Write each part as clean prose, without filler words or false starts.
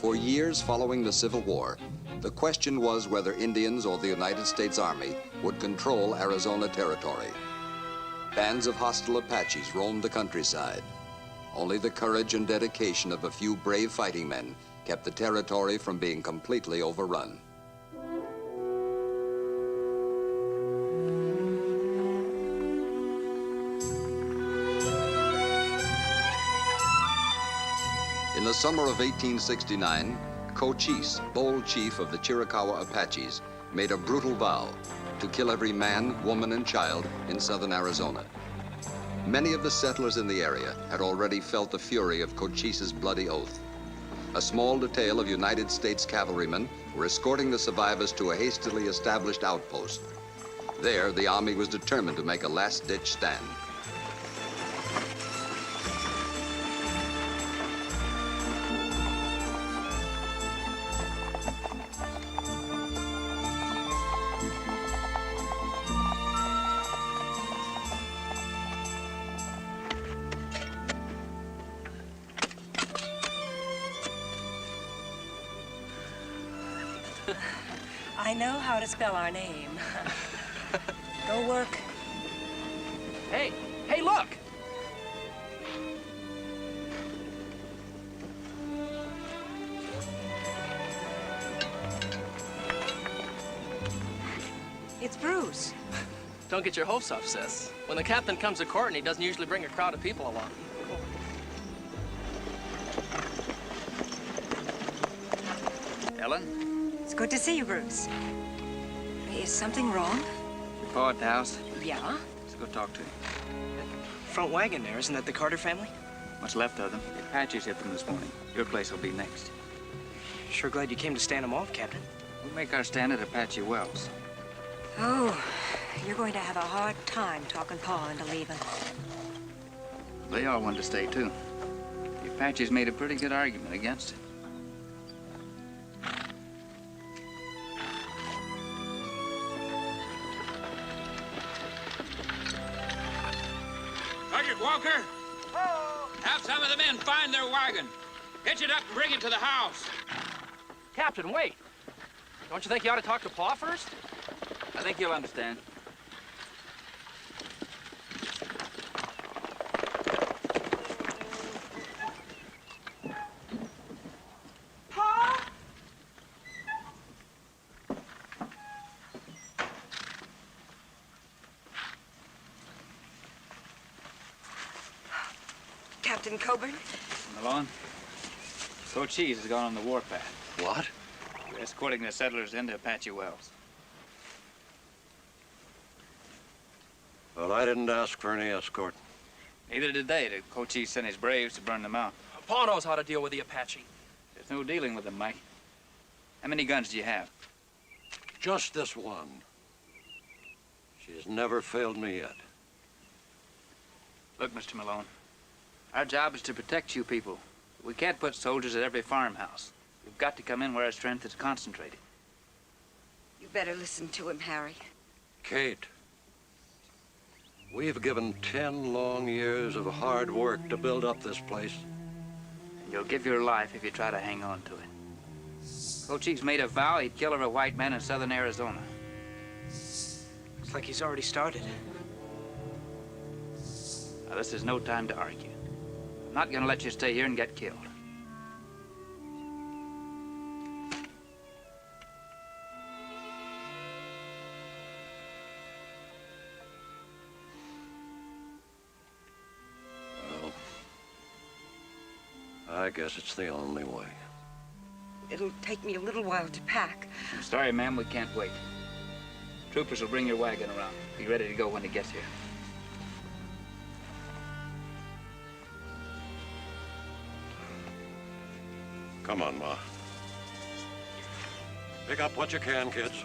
For years following the Civil War, the question was whether Indians or the United States Army would control Arizona territory. Bands of hostile Apaches roamed the countryside. Only the courage and dedication of a few brave fighting men kept the territory from being completely overrun. In the summer of 1869, Cochise, bold chief of the Chiricahua Apaches, made a brutal vow to kill every man, woman, and child in southern Arizona. Many of the settlers in the area had already felt the fury of Cochise's bloody oath. A small detail of United States cavalrymen were escorting the survivors to a hastily established outpost. There, the Army was determined to make a last-ditch stand. I know how to spell our name. Go work. Hey, look! It's Bruce. Don't get your hopes up, sis. When the captain comes to court, and he doesn't usually bring a crowd of people along. Ellen? It's good to see you, Bruce. Is something wrong? Your pa at the house? Yeah? Let's go talk to him. Front wagon there, isn't that the Carter family? What's left of them? The Apaches hit them this morning. Your place will be next. Sure glad you came to stand them off, Captain. We'll make our stand at Apache Wells. Oh, you're going to have a hard time talking Pa into leaving. They all wanted to stay, too. The Apaches made a pretty good argument against it. Sergeant Walker, have some of the men find their wagon. Hitch it up and bring it to the house. Captain, wait. Don't you think you ought to talk to Pa first? I think you'll understand. Pa? Captain Coburn? Malone? Cochise has gone on the warpath. What? We're escorting the settlers into Apache Wells. Well, I didn't ask for any escort. Neither did they. The Cochise sent his braves to burn them out. Pa knows how to deal with the Apache. There's no dealing with them, Mike. How many guns do you have? Just this one. She's never failed me yet. Look, Mr. Malone, our job is to protect you people. We can't put soldiers at every farmhouse. We've got to come in where our strength is concentrated. You better listen to him, Harry. Kate, We've given 10 long years of hard work to build up this place. And you'll give your life if you try to hang on to it. Cochise made a vow he'd kill every white man in southern Arizona. Looks like he's already started. Now, this is no time to argue. I'm not gonna let you stay here and get killed. Well, I guess it's the only way. It'll take me a little while to pack. I'm sorry, ma'am, we can't wait. Troopers will bring your wagon around. Be ready to go when it gets here. Come on, Ma. Pick up what you can, kids.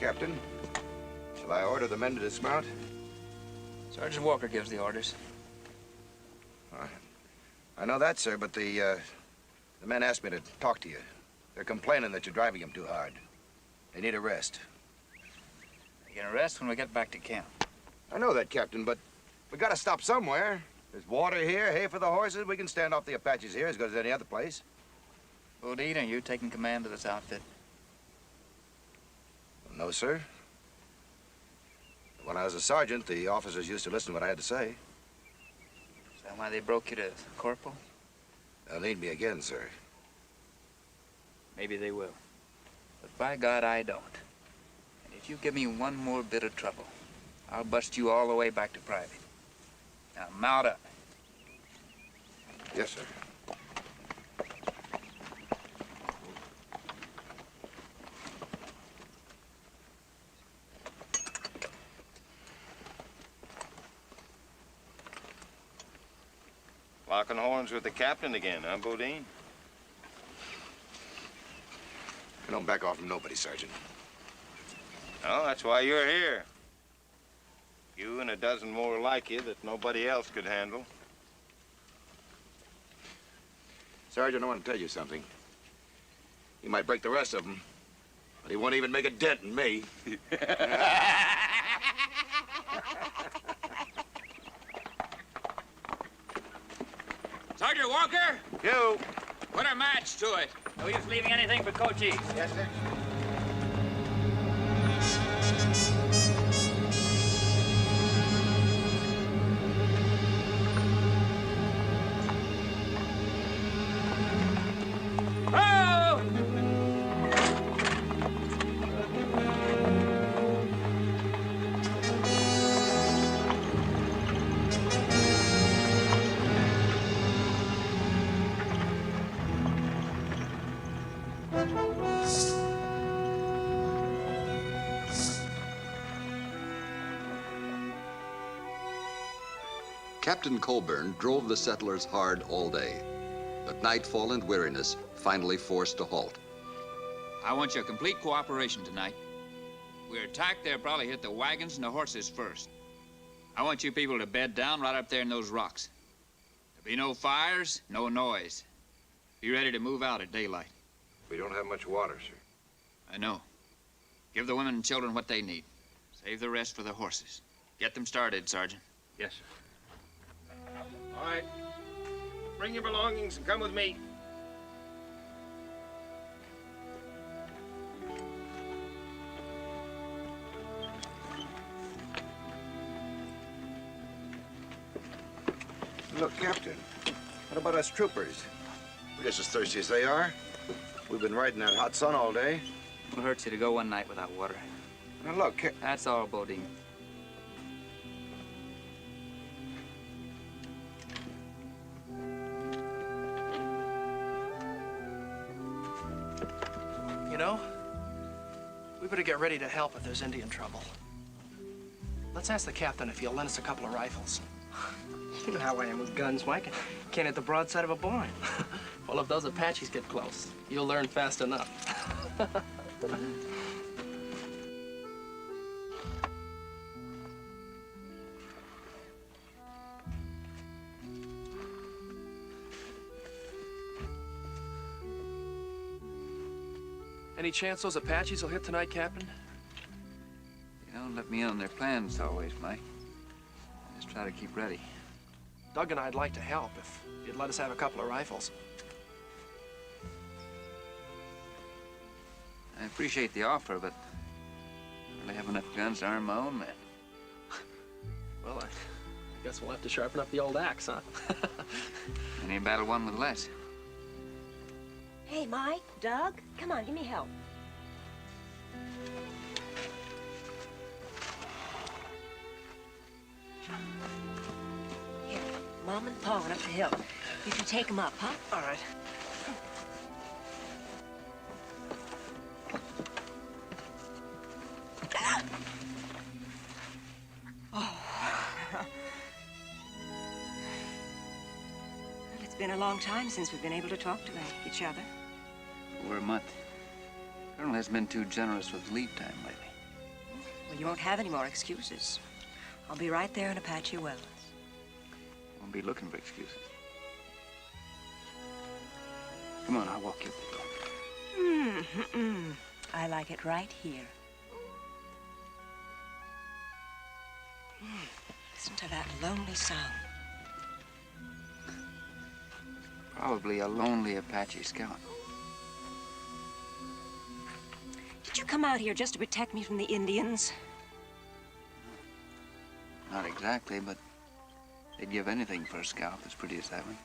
Captain, shall I order the men to dismount? Sergeant Walker gives the orders. I know that, sir, but the men asked me to talk to you. They're complaining that you're driving them too hard. They need a rest. You can rest when we get back to camp. I know that, Captain, but we gotta stop somewhere. There's water here, hay for the horses. We can stand off the Apaches here as good as any other place. Audie, are you taking command of this outfit? No, sir. When I was a sergeant, the officers used to listen to what I had to say. Is that why they broke you to corporal? They'll need me again, sir. Maybe they will. But by God, I don't. And if you give me one more bit of trouble, I'll bust you all the way back to private. Now, mount up. Yes, sir. Locking horns with the captain again, huh, Bodine? I don't back off from nobody, Sergeant. Oh, that's why you're here. You and a dozen more like you that nobody else could handle. Sergeant, I want to tell you something. He might break the rest of them, but he won't even make a dent in me. Sergeant Walker, You. put a match to it. No use leaving anything for Cochise. Yes, sir. Captain Colburn drove the settlers hard all day, but nightfall and weariness finally forced a halt. I want your complete cooperation tonight. If we're attacked, they'll probably hit the wagons and the horses first. I want you people to bed down right up there in those rocks. There'll be no fires, no noise. Be ready to move out at daylight. We don't have much water, sir. I know. Give the women and children what they need. Save the rest for the horses. Get them started, Sergeant. Yes, sir. All right. Bring your belongings and come with me. Look, Captain, what about us troopers? We're just as thirsty as they are. We've been riding that hot sun all day. It hurts you to go one night without water. Now, look, That's all, Bodine. You know, we better get ready to help if there's Indian trouble. Let's ask the captain if he'll lend us a couple of rifles. You know how I am with guns, Mike. Can't hit the broadside of a barn. Well, if those Apaches get close, you'll learn fast enough. Any chance those Apaches will hit tonight, Captain? They don't let me in on their plans always, Mike. I just try to keep ready. Doug and I'd like to help if you'd let us have a couple of rifles. I appreciate the offer, but I really have enough guns to arm my own men. Well, I guess we'll have to sharpen up the old axe, huh? Any battle won with less. Hey, Mike, Doug, come on, give me help. Here, Mom and Pa went up the hill. You can take them up, huh? All right. It's been a long time since we've been able to talk to each other. Over a month. Colonel hasn't been too generous with leave time lately. Well, you won't have any more excuses. I'll be right there in Apache Wells. Won't be looking for excuses. Come on, I'll walk you up the hill. I like it right here. Listen to that lonely sound. Probably a lonely Apache scout. Did you come out here just to protect me from the Indians? Not exactly, but they'd give anything for a scout as pretty as that one.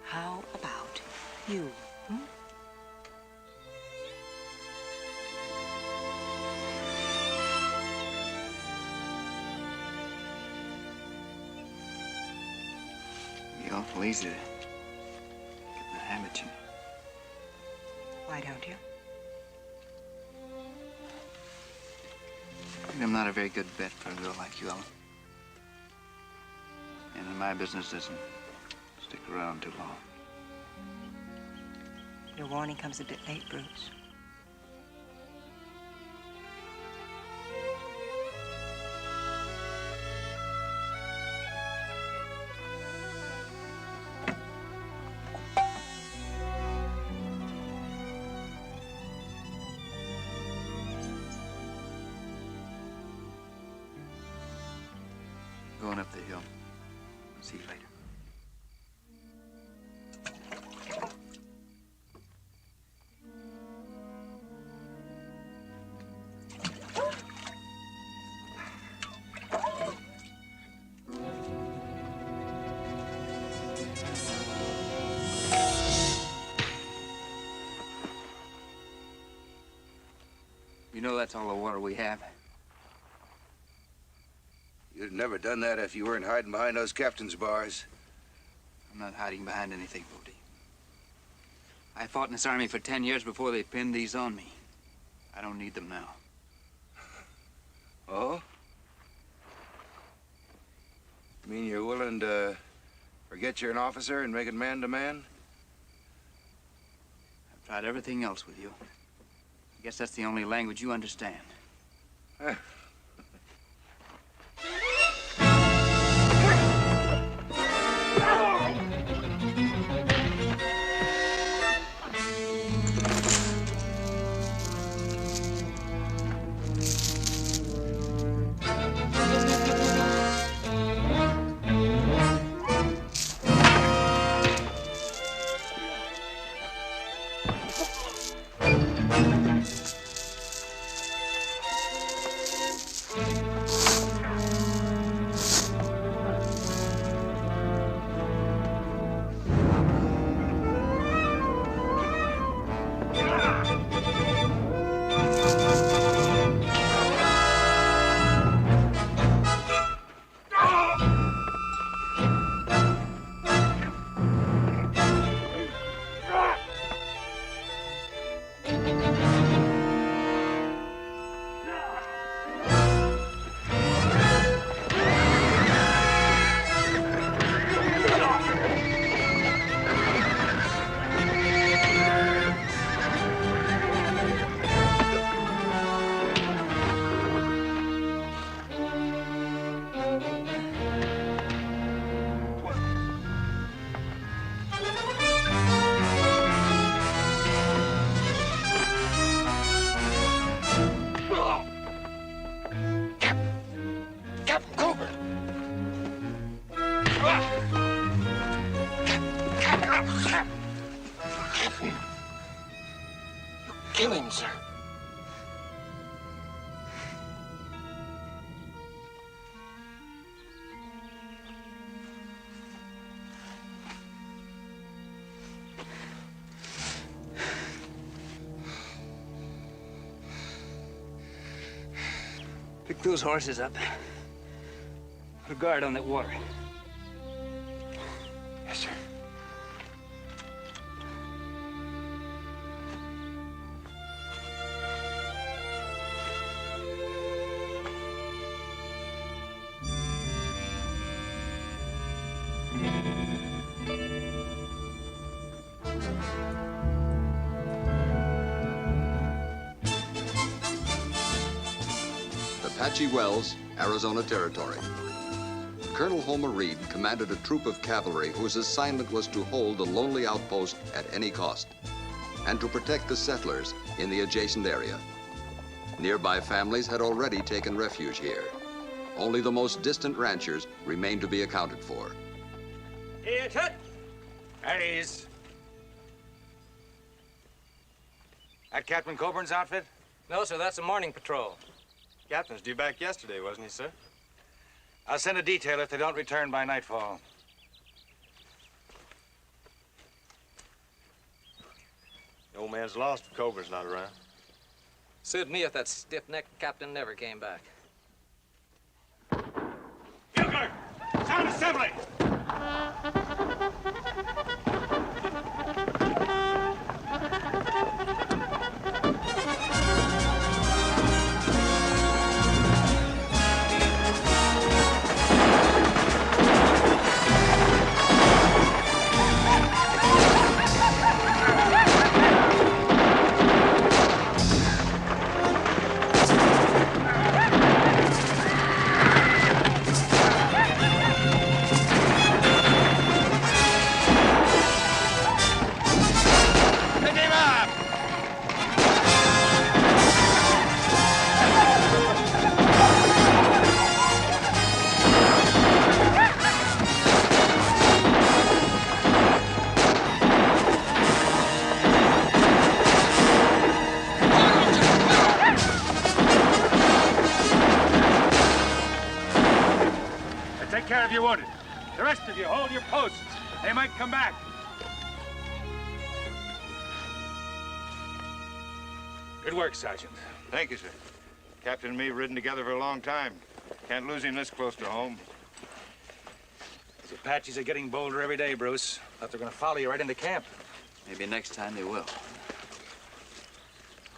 How about you? Be awful easy to get the habit, you know. Why don't you? I think I'm not a very good bet for a girl like you, Ellen. And my business doesn't stick around too long. Your warning comes a bit late, Bruce. Going up the hill. See you later. You know that's all the water we have. You'd have never done that if you weren't hiding behind those captain's bars. I'm not hiding behind anything, Audie. I fought in this army for 10 years before they pinned these on me. I don't need them now. Oh? You mean you're willing to forget you're an officer and make it man to man? I've tried everything else with you. I guess that's the only language you understand. Kill him, sir. Pick those horses up. Put a guard on that water. Yes, sir. Apache Wells, Arizona Territory. Colonel Homer Reed commanded a troop of cavalry whose assignment was to hold the lonely outpost at any cost and to protect the settlers in the adjacent area. Nearby families had already taken refuge here. Only the most distant ranchers remained to be accounted for. It's it. That is. That Captain Coburn's outfit? No, sir, that's a morning patrol. Captain's due back yesterday, wasn't he, sir? I'll send a detail if they don't return by nightfall. The old man's lost if Coburn's not around. Suit me if that stiff-necked captain never came back. Bugler! Sound assembly! Take care of your wounded. The rest of you, hold your posts. They might come back. Good work, Sergeant. Thank you, sir. Captain and me ridden together for a long time. Can't lose him this close to home. Those Apaches are getting bolder every day, Bruce. Thought they're gonna follow you right into camp. Maybe next time they will.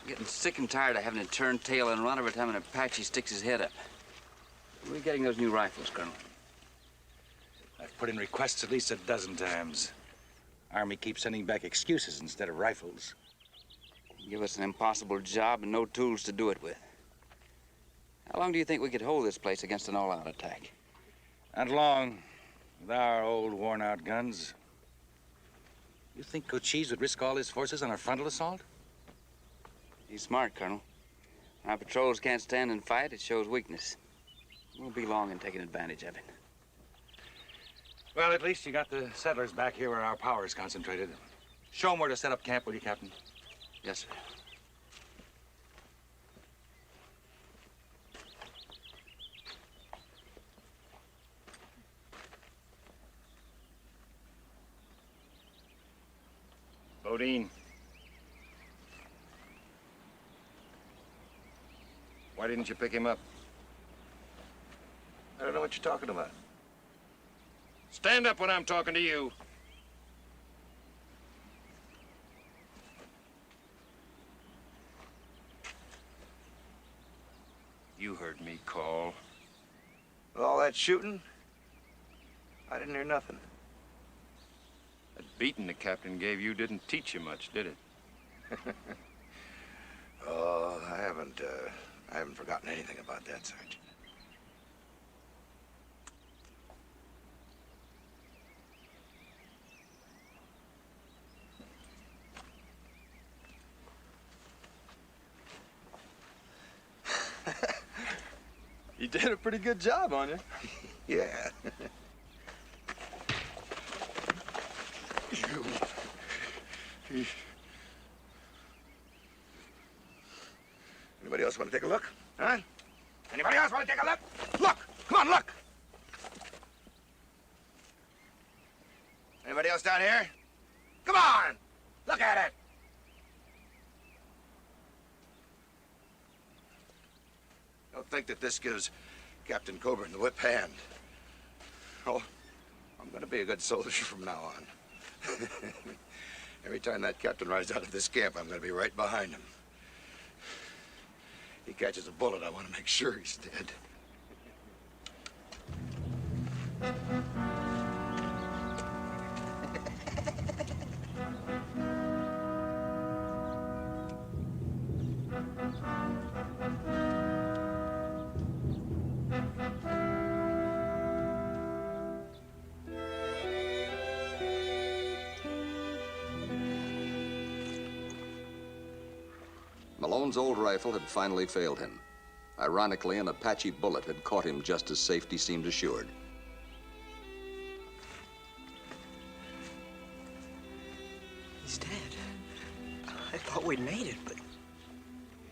I'm getting sick and tired of having to turn tail and run every time an Apache sticks his head up. Where are we getting those new rifles, Colonel? I've put in requests at least a dozen times. Army keeps sending back excuses instead of rifles. Give us an impossible job and no tools to do it with. How long do you think we could hold this place against an all-out attack? Not long, with our old, worn-out guns. You think Cochise would risk all his forces on a frontal assault? He's smart, Colonel. When our patrols can't stand and fight, it shows weakness. We won't be long in taking advantage of it. Well, at least you got the settlers back here where our power is concentrated. Show them where to set up camp, will you, Captain? Yes, sir. Bodine. Why didn't you pick him up? I don't know what you're talking about. Stand up when I'm talking to you. You heard me call. All that shooting? I didn't hear nothing. That beating the captain gave you didn't teach you much, did it? Oh, I haven't forgotten anything about that, Sergeant. You did a pretty good job on you. Yeah. Anybody else want to take a look? Huh? Anybody else want to take a look? Look! Come on, look! Anybody else down here? Come on! Look at it! Don't think that this gives Captain Coburn the whip hand. Oh, I'm gonna be a good soldier from now on. Every time that captain rides out of this camp, I'm gonna be right behind him. He catches a bullet, I want to make sure he's dead. Malone's old rifle had finally failed him. Ironically, an Apache bullet had caught him just as safety seemed assured. He's dead. I thought we'd made it, but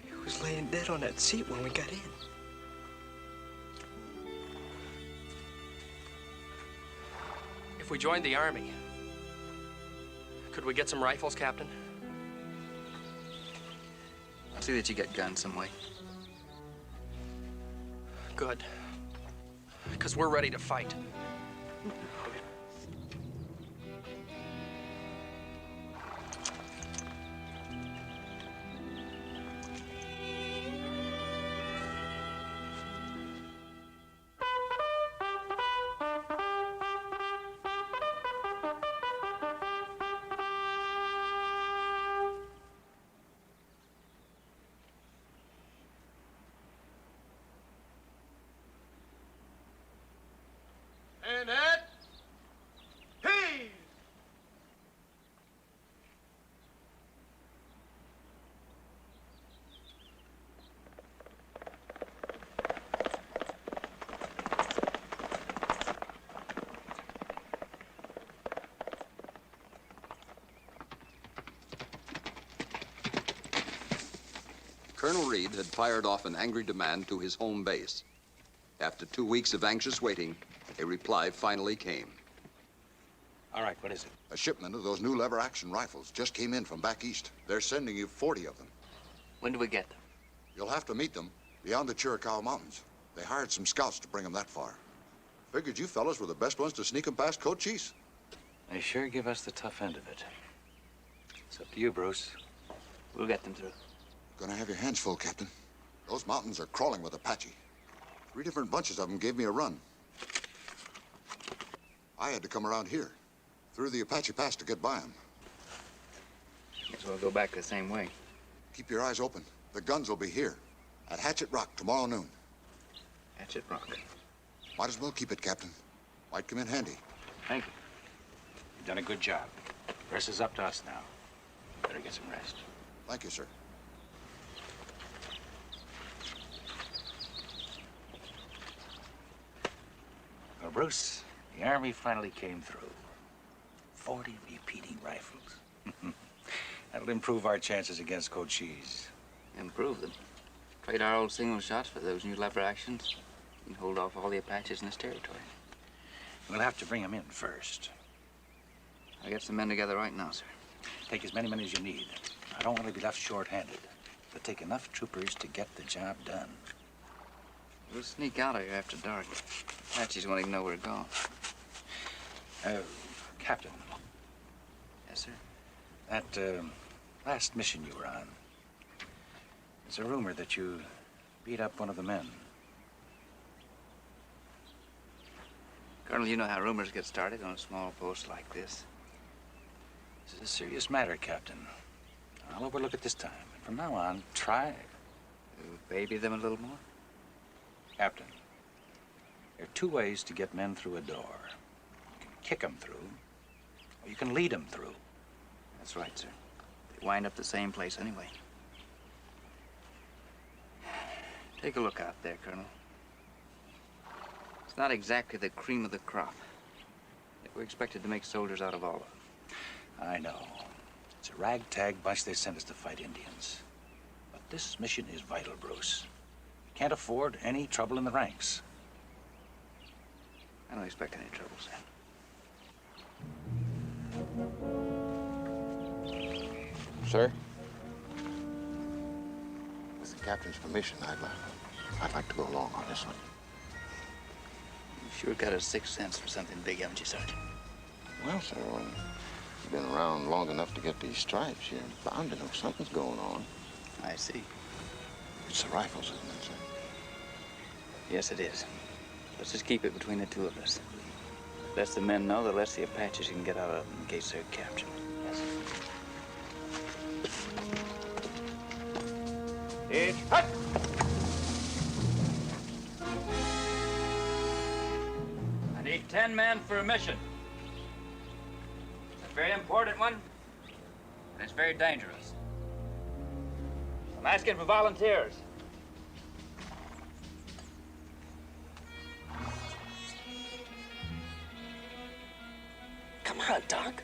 he was laying dead on that seat when we got in. If we joined the Army, could we get some rifles, Captain? I'll see that you get guns some way. Good. Because we're ready to fight. And at peace! Colonel Reed had fired off an angry demand to his home base. After 2 weeks of anxious waiting, a reply finally came. All right, what is it? A shipment of those new lever-action rifles just came in from back east. They're sending you 40 of them. When do we get them? You'll have to meet them beyond the Chiricahua Mountains. They hired some scouts to bring them that far. Figured you fellas were the best ones to sneak them past Cochise. They sure give us the tough end of it. It's up to you, Bruce. We'll get them through. Gonna have your hands full, Captain. Those mountains are crawling with Apache. 3 different bunches of them gave me a run. I had to come around here, through the Apache Pass to get by them. Guess we'll go back the same way. Keep your eyes open. The guns will be here, at Hatchet Rock tomorrow noon. Hatchet Rock. Might as well keep it, Captain. Might come in handy. Thank you. You've done a good job. The rest is up to us now. Better get some rest. Thank you, sir. Well, Bruce, the Army finally came through. 40 repeating rifles. That'll improve our chances against Cochise. Improve them. Trade our old single shots for those new lever actions. And hold off all the Apaches in this territory. We'll have to bring them in first. I'll get some men together right now, sir. Take as many men as you need. I don't want to be left short-handed. But take enough troopers to get the job done. We'll sneak out of here after dark. Apaches won't even know we're gone. Captain. Yes, sir? That, last mission you were on, there's a rumor that you beat up one of the men. Colonel, you know how rumors get started on a small post like this. This is a serious matter, Captain. I'll overlook it this time. And from now on, try to baby them a little more. Captain, there are 2 ways to get men through a door. You can kick them through, or you can lead them through. That's right, sir. They wind up the same place anyway. Take a look out there, Colonel. It's not exactly the cream of the crop. Yet we're expected to make soldiers out of all of them. I know. It's a ragtag bunch they sent us to fight Indians. But This mission is vital, Bruce. We can't afford any trouble in the ranks. I don't expect any trouble, Sam. Sir? With the captain's permission, I'd like to go along on this one. You sure got a sixth sense for something big, haven't you, Sergeant? Well, sir, when you've been around long enough to get these stripes, you're bound to know something's going on. I see. It's the rifles, isn't it, sir? Yes, it is. Let's just keep it between the two of us. The less the men know, the less the Apaches can get out of them in case they're captured. Yes, sir. Hut! I need 10 men for a mission. It's a very important one, and it's very dangerous. I'm asking for volunteers. Come on, Doc.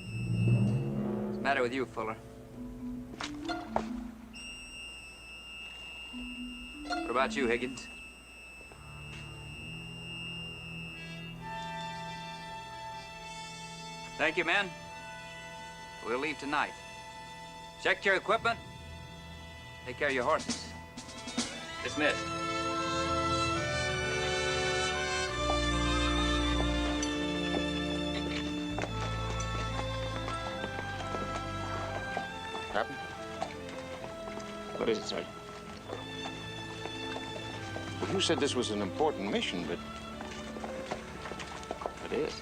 What's the matter with you, Fuller? What about you, Higgins? Thank you, men. We'll leave tonight. Check your equipment. Take care of your horses. Dismissed. Captain? What is it, Sergeant? Well, you said this was an important mission, but It is.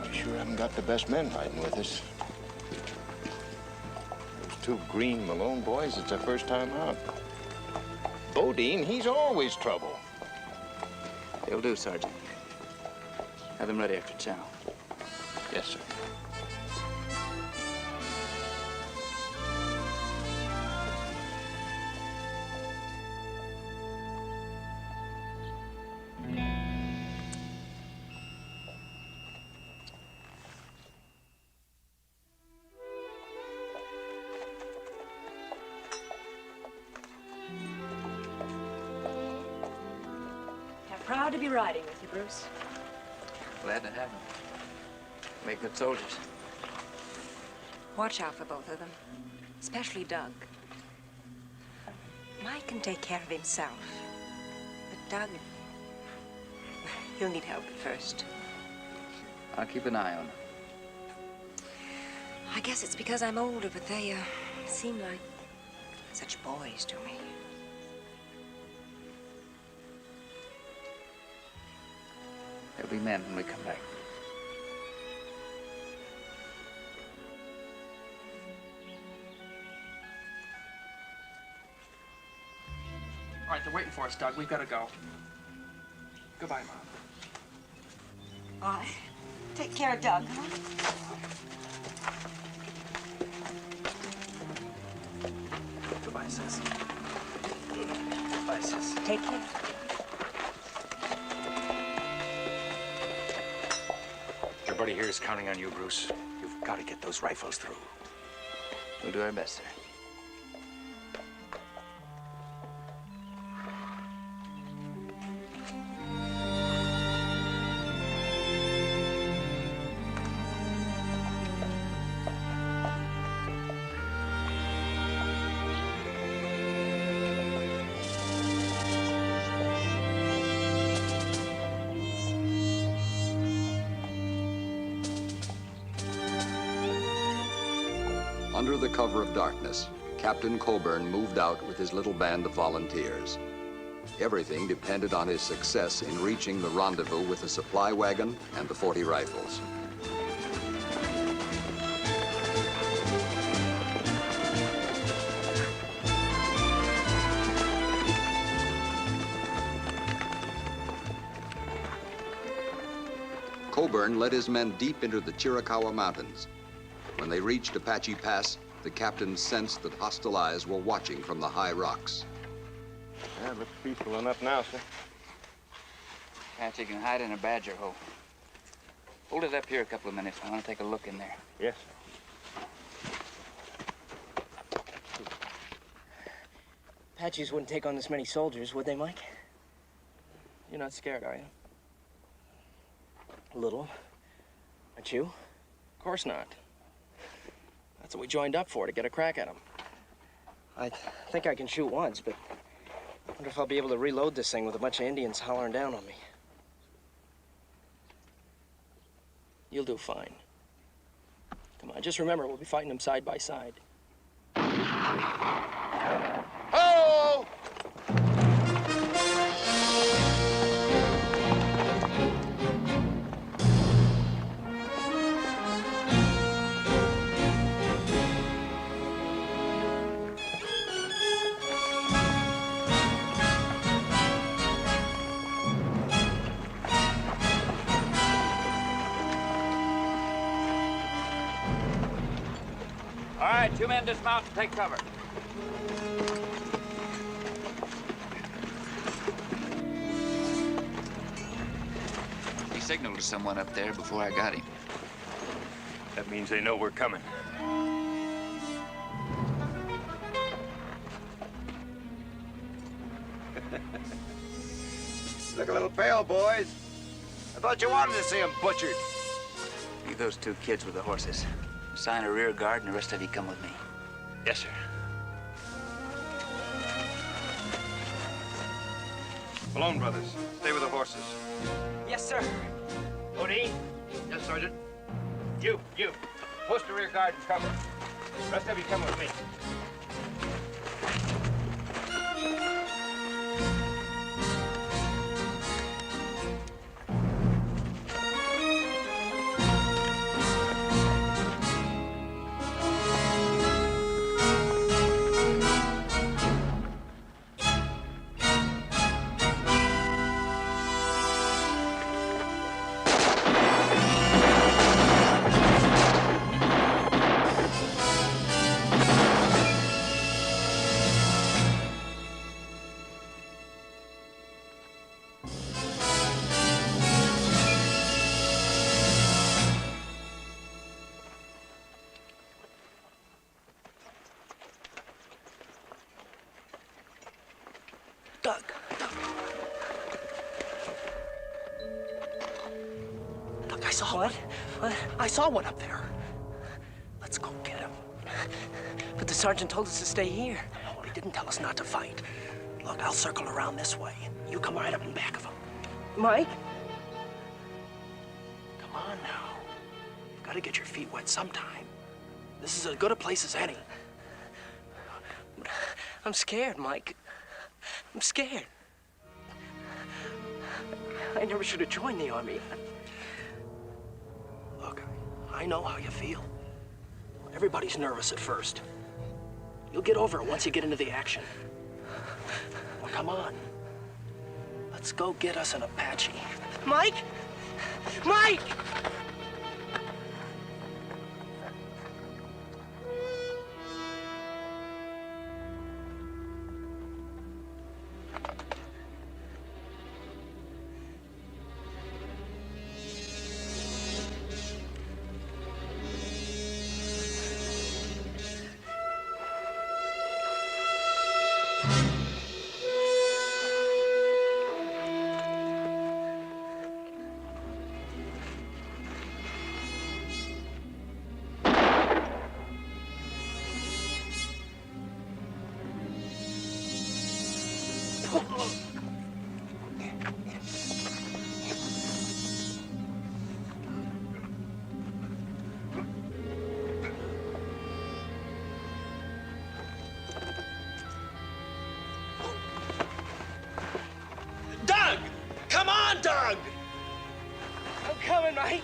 we sure haven't got the best men riding with us. Those two green Malone boys, it's their first time out. Bodine, he's always trouble. They'll do, Sergeant. Have them ready after chow. Yes, sir. I'm proud to be riding with you, Bruce. Glad to have them. Make good soldiers. Watch out for both of them, especially Doug. Mike can take care of himself, but Doug, he'll need help at first. I'll keep an eye on them. I guess it's because I'm older, but they seem like such boys to me. They'll be men when we come back. All right, they're waiting for us, Doug. We've got to go. Goodbye, Mom. All right. Take care of Doug, huh? Goodbye, sis. Goodbye, sis. Take care. Everybody here is counting on you, Bruce. You've got to get those rifles through. We'll do our best, sir. Under the cover of darkness, Captain Coburn moved out with his little band of volunteers. Everything depended on his success in reaching the rendezvous with the supply wagon and the 40 rifles. Coburn led his men deep into the Chiricahua Mountains. When they reached Apache Pass, the captain sensed that hostile eyes were watching from the high rocks. Yeah, it looks peaceful enough now, sir. Apache can hide in a badger hole. Hold it up here a couple of minutes. I want to take a look in there. Yes, sir. Apaches wouldn't take on this many soldiers, would they, Mike? You're not scared, are you? A little. Aren't you? Of course not. That's what we joined up for, to get a crack at them. I think I can shoot once, but I wonder if I'll be able to reload this thing with a bunch of Indians hollering down on me. You'll do fine. Come on, just remember, we'll be fighting them side by side. Ho! All right, 2 men dismount and take cover. He signaled to someone up there before I got him. That means they know we're coming. Look a little pale, boys. I thought you wanted to see him butchered. Leave those 2 kids with the horses. Assign a rear guard, and the rest of you come with me. Yes, sir. Malone brothers, stay with the horses. Yes, sir. Audie? Yes, Sergeant. You. Post the rear guard and cover. The rest of you come with me. Doug. Look, I saw one. What? I saw one up there. Let's go get him. But the sergeant told us to stay here. No, he didn't tell us not to fight. Look, I'll circle around this way. You come right up in back of him. Mike? Come on now. You've got to get your feet wet sometime. This is as good a place as any. I'm scared, Mike. I'm scared. I never should have joined the Army. Look, I know how you feel. Everybody's nervous at first. You'll get over it once you get into the action. Well, come on. Let's go get us an Apache. Mike? Mike! Doug! Come on, Doug! I'm coming, Mike.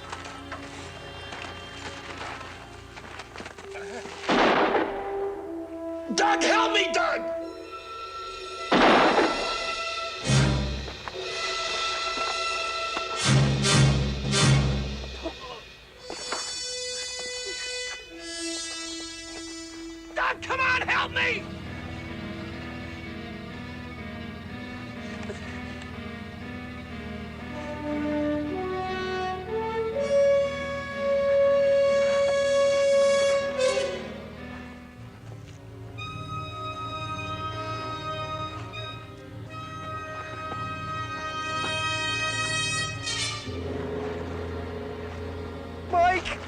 Doug, help me, Doug! come on, help me! Mike!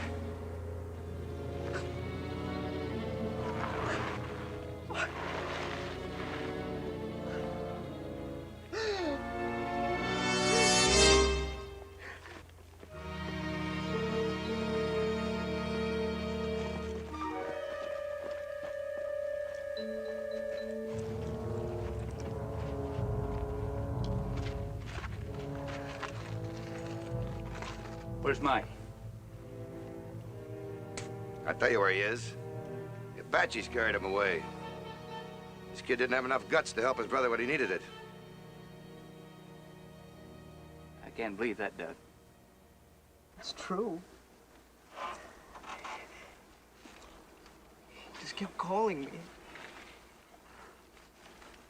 Where's Mike? I'll tell you where he is. The Apaches carried him away. This kid didn't have enough guts to help his brother when he needed it. I can't believe that, Doug. It's true. He just kept calling me.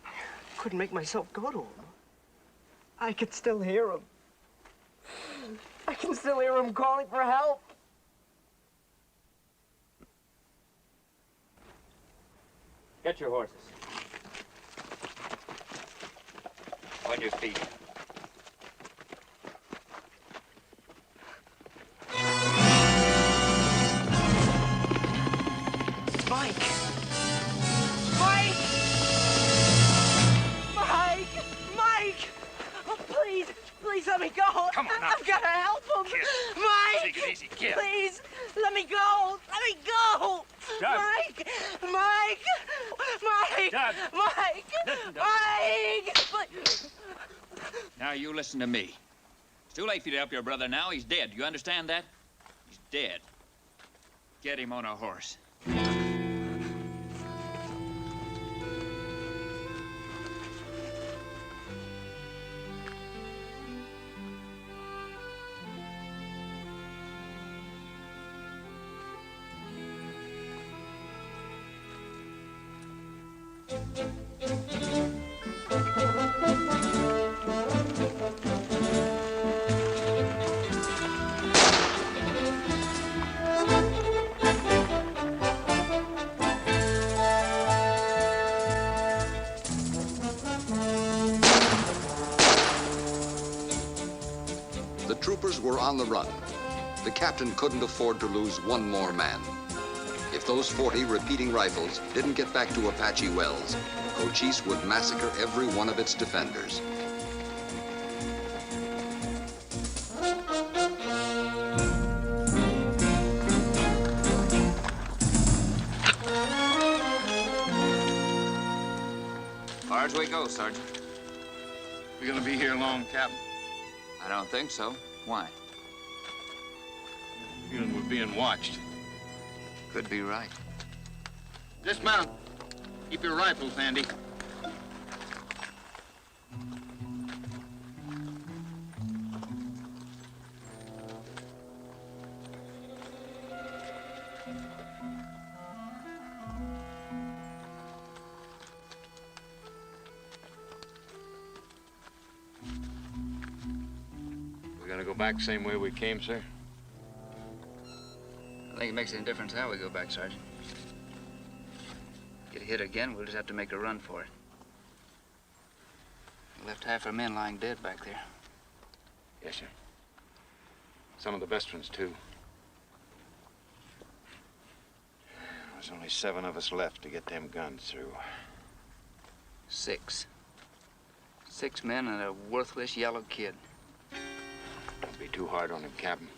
I couldn't make myself go to him. I could still hear him. I can still hear him calling for help. Get your horses. On your feet. Mike! Mike! Mike! Mike! Oh, please, please let me go. Come on now. I've got to help him. Kid. Mike! Take it easy, kid. Please, let me go. Let me go. Doug. Mike! Mike! Mike! Doug. Mike! Listen, Doug. Mike! Now you listen to me. It's too late for you to help your brother now. He's dead. You understand that? He's dead. Get him on a horse. The troopers were on the run. The captain couldn't afford to lose one more man. If those 40 repeating rifles didn't get back to Apache Wells, Cochise would massacre every one of its defenders. Far as we go, Sergeant. We gonna be here long, Captain? I don't think so. Why? Feeling we're being watched. Could be right. Dismount. Keep your rifles handy. We're gonna go back same way we came, sir? I think it makes any difference how we go back, Sergeant. Get hit again, we'll just have to make a run for it. We left half our men lying dead back there. Yes, sir. Some of the best ones, too. There's only 7 of us left to get them guns through. 6. 6 men and a worthless yellow kid. Don't be too hard on him, Captain.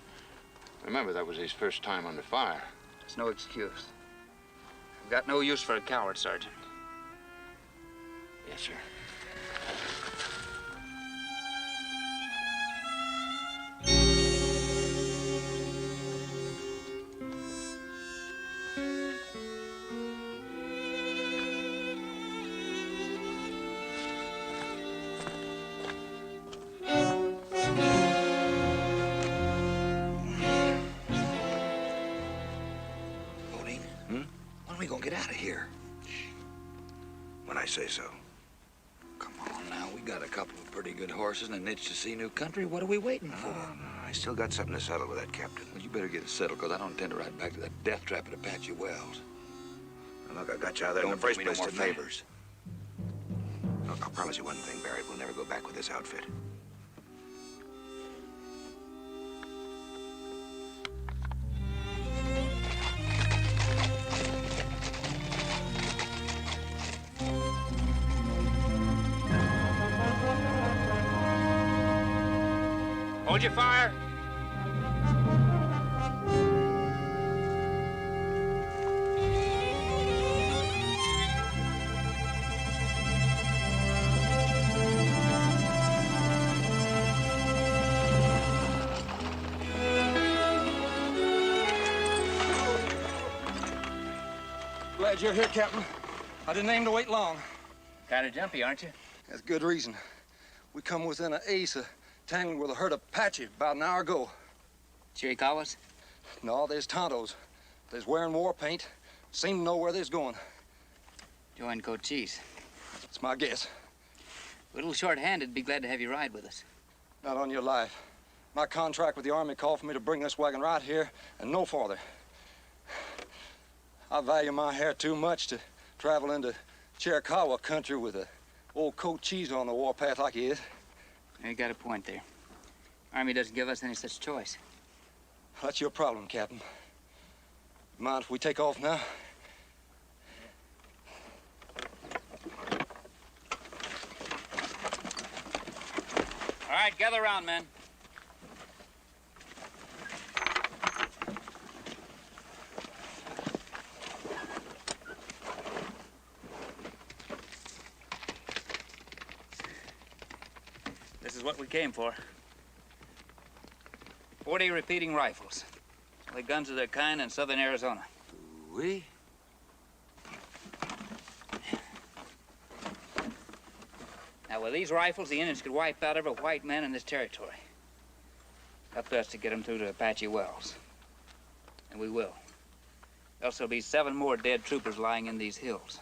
Remember, that was his first time under fire. It's no excuse. I've got no use for a coward, Sergeant. Yes, sir. When are we gonna get out of here? I say so. Come on now, we got a couple of pretty good horses and an itch to see new country. What are we waiting for? I still got something to settle with that captain. Well, you better get it settled, because I don't intend to ride back to that death trap at Apache Wells. Now, look, I got you out there in the Don't first do me no place more tonight. favors. Look, I'll promise you one thing, Barrett. We'll never go back with this outfit. Hold your fire. Glad you're here, Captain. I didn't aim to wait long. Kind of jumpy, aren't you? That's good reason. We come within an ace of tangling with a herd of Apache about an hour ago. Chiricahuas? No, there's Tontos. They's wearing war paint. Seem to know where they's going. Join Cochise. That's my guess. A little short-handed. Be glad to have you ride with us. Not on your life. My contract with the Army called for me to bring this wagon right here and no farther. I value my hair too much to travel into Chiricahua country with a old Cochise on the warpath like he is. You got a point there. Army doesn't give us any such choice. That's your problem, Captain. Mind if we take off now? All right, gather around, men. This is what we came for. 40 repeating rifles. Only guns of their kind in southern Arizona. We? Now, with these rifles, the Indians could wipe out every white man in this territory. Up to us to get them through to Apache Wells. And we will. Else there'll be 7 more dead troopers lying in these hills.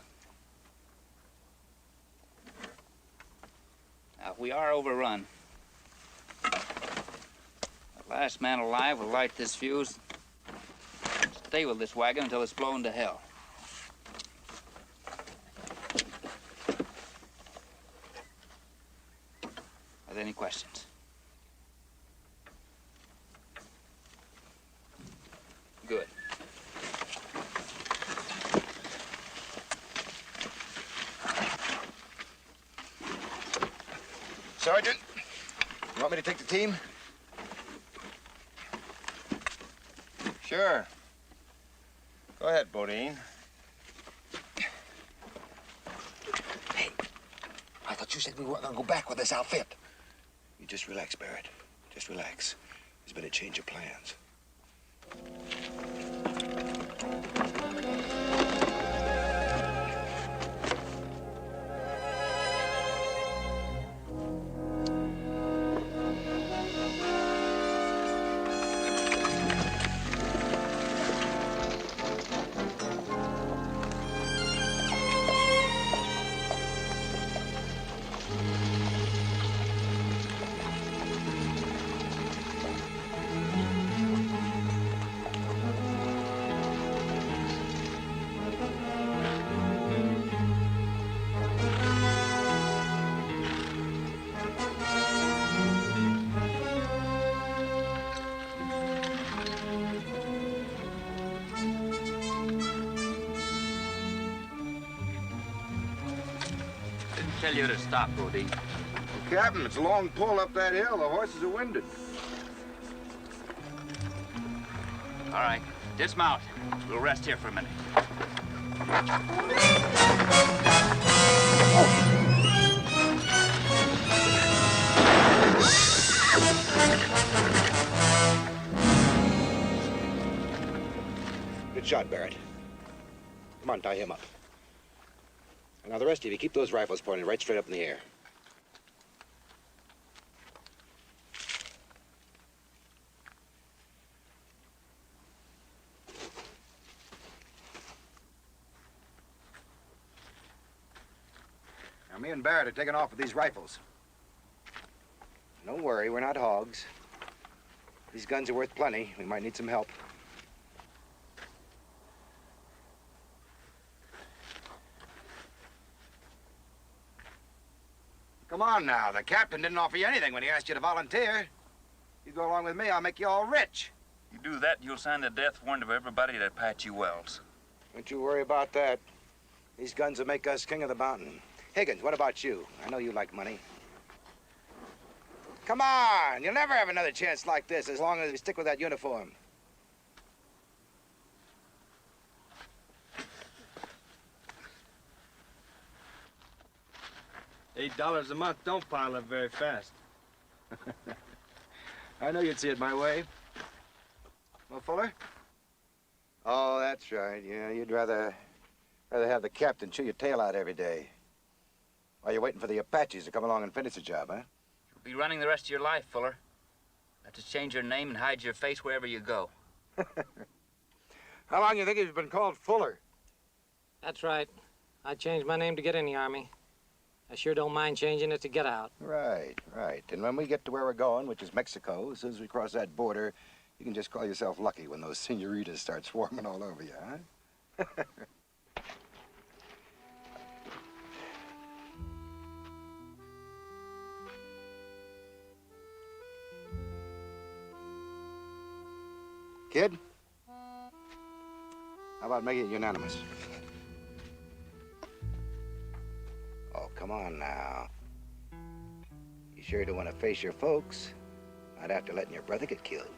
Now, if we are overrun, the last man alive will light this fuse, stay with this wagon until it's blown to hell. Are there any questions? Good. Sergeant, you want me to take the team? Sure. Go ahead, Bodine. Hey, I thought you said we weren't gonna go back with this outfit. You just relax, Barrett. Just relax. There's been a change of plans. Tell you to stop, Audie. Captain, it's a long pull up that hill. The horses are winded. All right, dismount. We'll rest here for a minute. Good shot, Barrett. Come on, tie him up. And now the rest of you, keep those rifles pointed right straight up in the air. Now, me and Barrett are taking off with these rifles. Don't worry, we're not hogs. These guns are worth plenty. We might need some help. Come on now. The captain didn't offer you anything when he asked you to volunteer. You go along with me, I'll make you all rich. You do that, you'll sign the death warrant of everybody at Apache Wells. Don't you worry about that. These guns will make us king of the mountain. Higgins, what about you? I know you like money. Come on, you'll never have another chance like this as long as you stick with that uniform. $8 a month don't pile up very fast. I know you'd see it my way. Well, Fuller? Oh, that's right. Yeah, you'd rather have the captain chew your tail out every day while you're waiting for the Apaches to come along and finish the job, huh? You'll be running the rest of your life, Fuller. Have to change your name and hide your face wherever you go. How long do you think you've been called Fuller? That's right. I changed my name to get in the Army. I sure don't mind changing it to get out. Right, right. And when we get to where we're going, which is Mexico, as soon as we cross that border, you can just call yourself lucky when those senoritas start swarming all over you, huh? Kid, how about making it unanimous? Oh, come on now. You sure don't want to face your folks? Not after letting your brother get killed.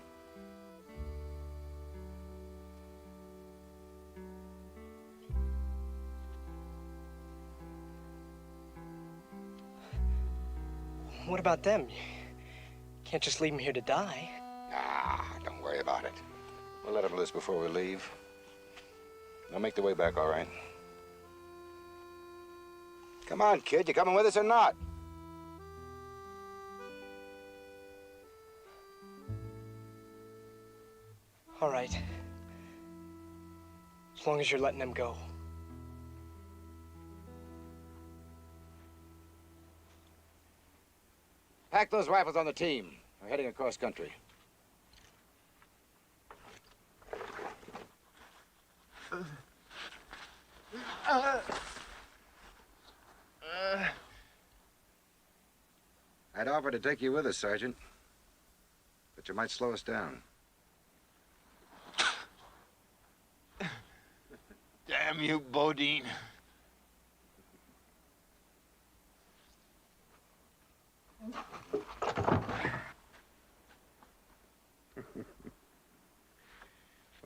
What about them? Can't just leave them here to die. Nah, don't worry about it. We'll let them loose before we leave. They'll make their way back all right. Come on, kid. You coming with us or not? All right. As long as you're letting them go. Pack those rifles on the team. We're heading across country. I'd offer to take you with us, Sergeant. But you might slow us down. Damn you, Bodine.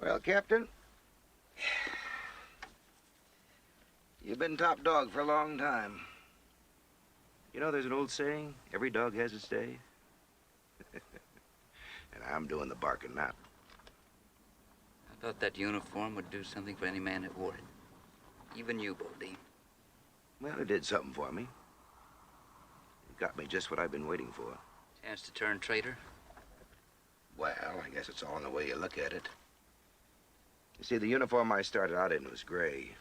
Well, Captain, you've been top dog for a long time. You know, there's an old saying, every dog has its day. And I'm doing the barking now. I thought that uniform would do something for any man that wore it. Even you, Bodine. Well, it did something for me. It got me just what I've been waiting for. Chance to turn traitor? Well, I guess it's all in the way you look at it. You see, the uniform I started out in was gray.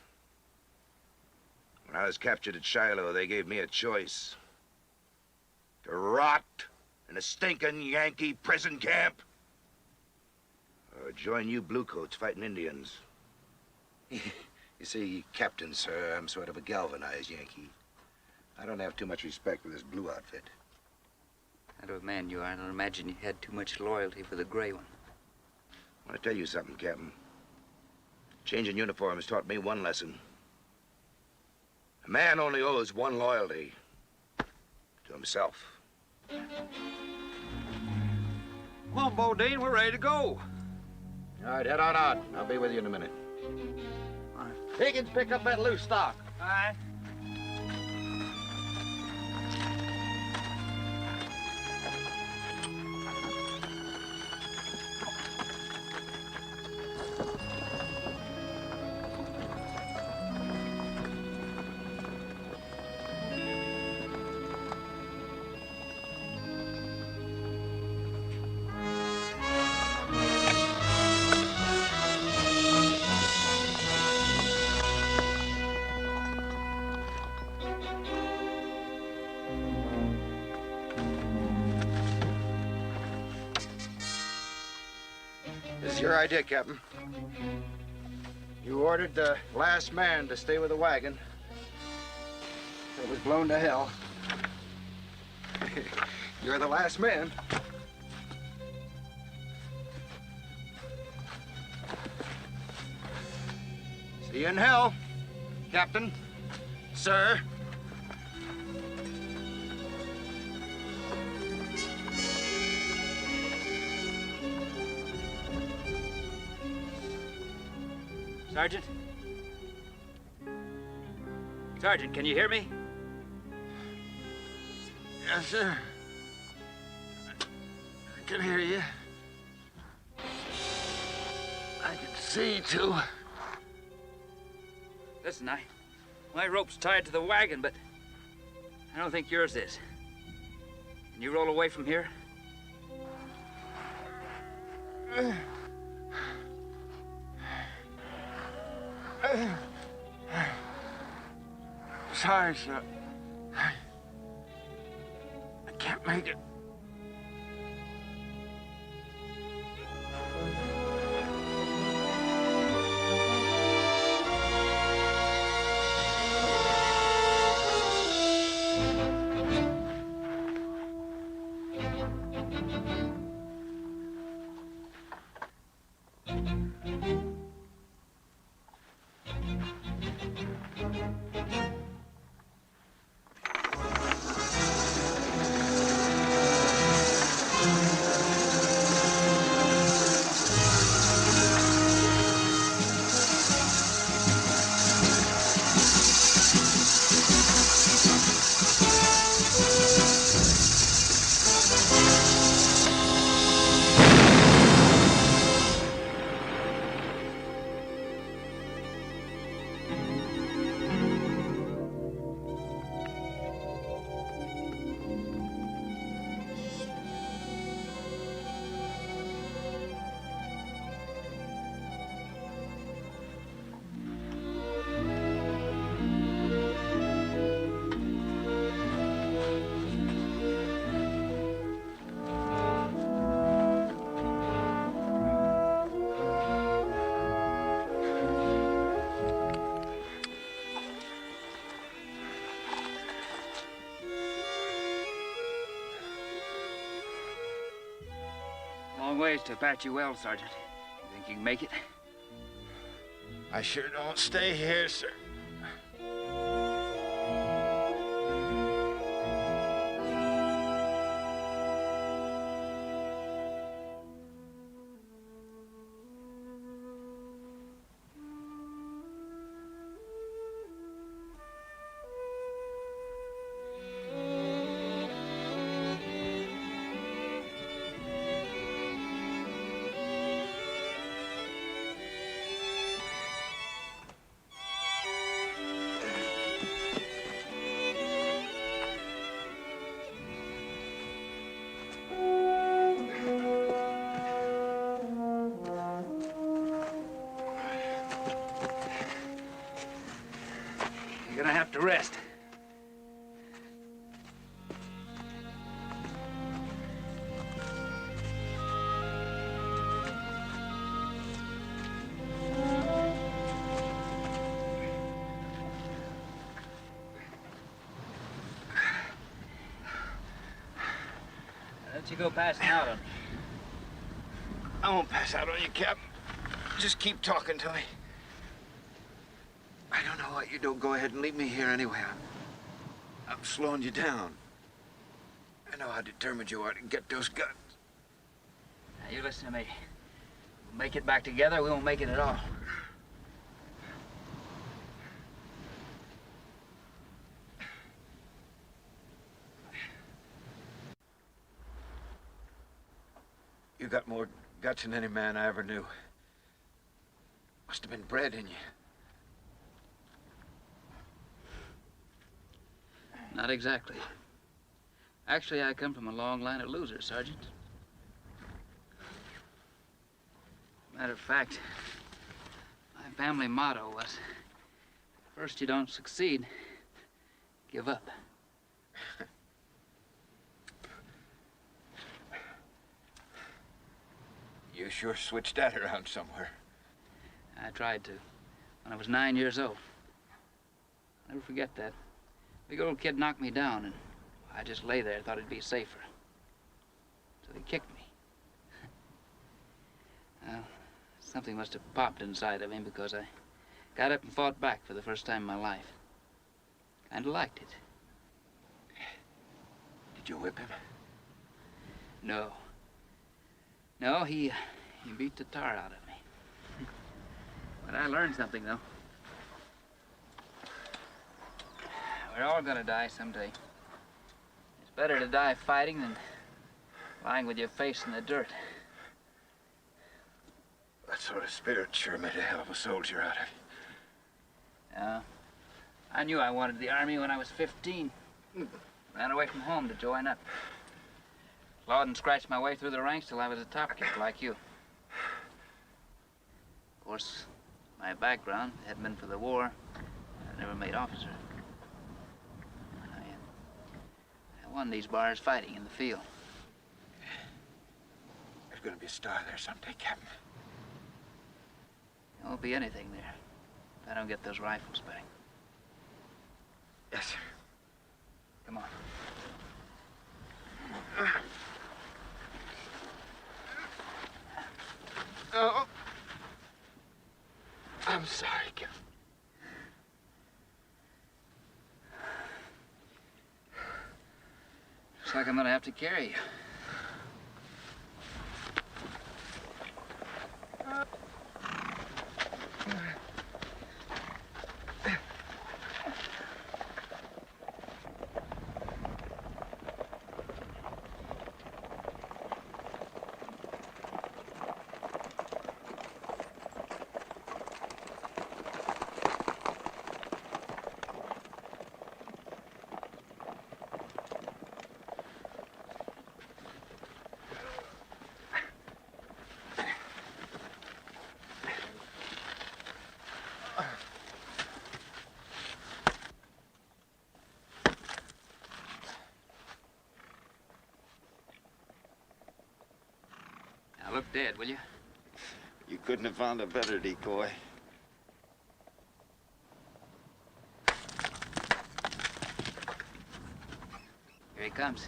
When I was captured at Shiloh, they gave me a choice. To rot in a stinking Yankee prison camp, or join you bluecoats fighting Indians. You see, Captain, sir, I'm sort of a galvanized Yankee. I don't have too much respect for this blue outfit. Kind of a man you are. I don't imagine you had too much loyalty for the gray one. I want to tell you something, Captain. Changing uniform has taught me one lesson. A man only owes one loyalty. To himself. Come on, Bodine, we're ready to go. All right, head on out. I'll be with you in a minute. All right. Higgins, pick up that loose stock. All right. It's your idea, Captain. You ordered the last man to stay with the wagon. It was blown to hell. You're the last man. See you in hell, Captain. Sir. Sergeant? Sergeant, can you hear me? Yes, sir. I can hear you. I can see, too. Listen, my rope's tied to the wagon, but I don't think yours is. Can you roll away from here? Sorry, sir. I can't make it. Long ways to Apache Wells, Sergeant. You think you can make it? I sure don't stay here, sir. You're gonna have to rest. Don't you go passing out on me. I won't pass out on you, Captain. Just keep talking to me. I don't know what you do. Go ahead and leave me here anyway. I'm slowing you down. I know how determined you are to get those guns. Now, you listen to me. We'll make it back together, we won't make it at all. You got more guts than any man I ever knew. Must have been bred in you. Not exactly. Actually, I come from a long line of losers, Sergeant. Matter of fact, my family motto was, first you don't succeed, give up. You You sure switched that around somewhere. I tried to, when I was 9 years old. I'll never forget that. Big old kid knocked me down, and I just lay there, thought it'd be safer. So he kicked me. Well, something must have popped inside of him because I got up and fought back for the first time in my life. Kinda liked it. Did you whip him? No. No, he beat the tar out of me. But I learned something, though. We're all gonna die someday. It's better to die fighting than lying with your face in the dirt. That sort of spirit sure made a hell of a soldier out of you. Yeah. I knew I wanted the Army when I was 15. Ran away from home to join up. Clawed and scratched my way through the ranks till I was a top kid like you. Of course, my background hadn't been for the war. I never made officer. I won these bars fighting in the field. There's gonna be a star there someday, Captain. There won't be anything there if I don't get those rifles back. Yes, sir. Come on. Oh. I'm sorry, Captain. Looks like I'm gonna have to carry you. Now look dead, will you? You couldn't have found a better decoy. Here he comes.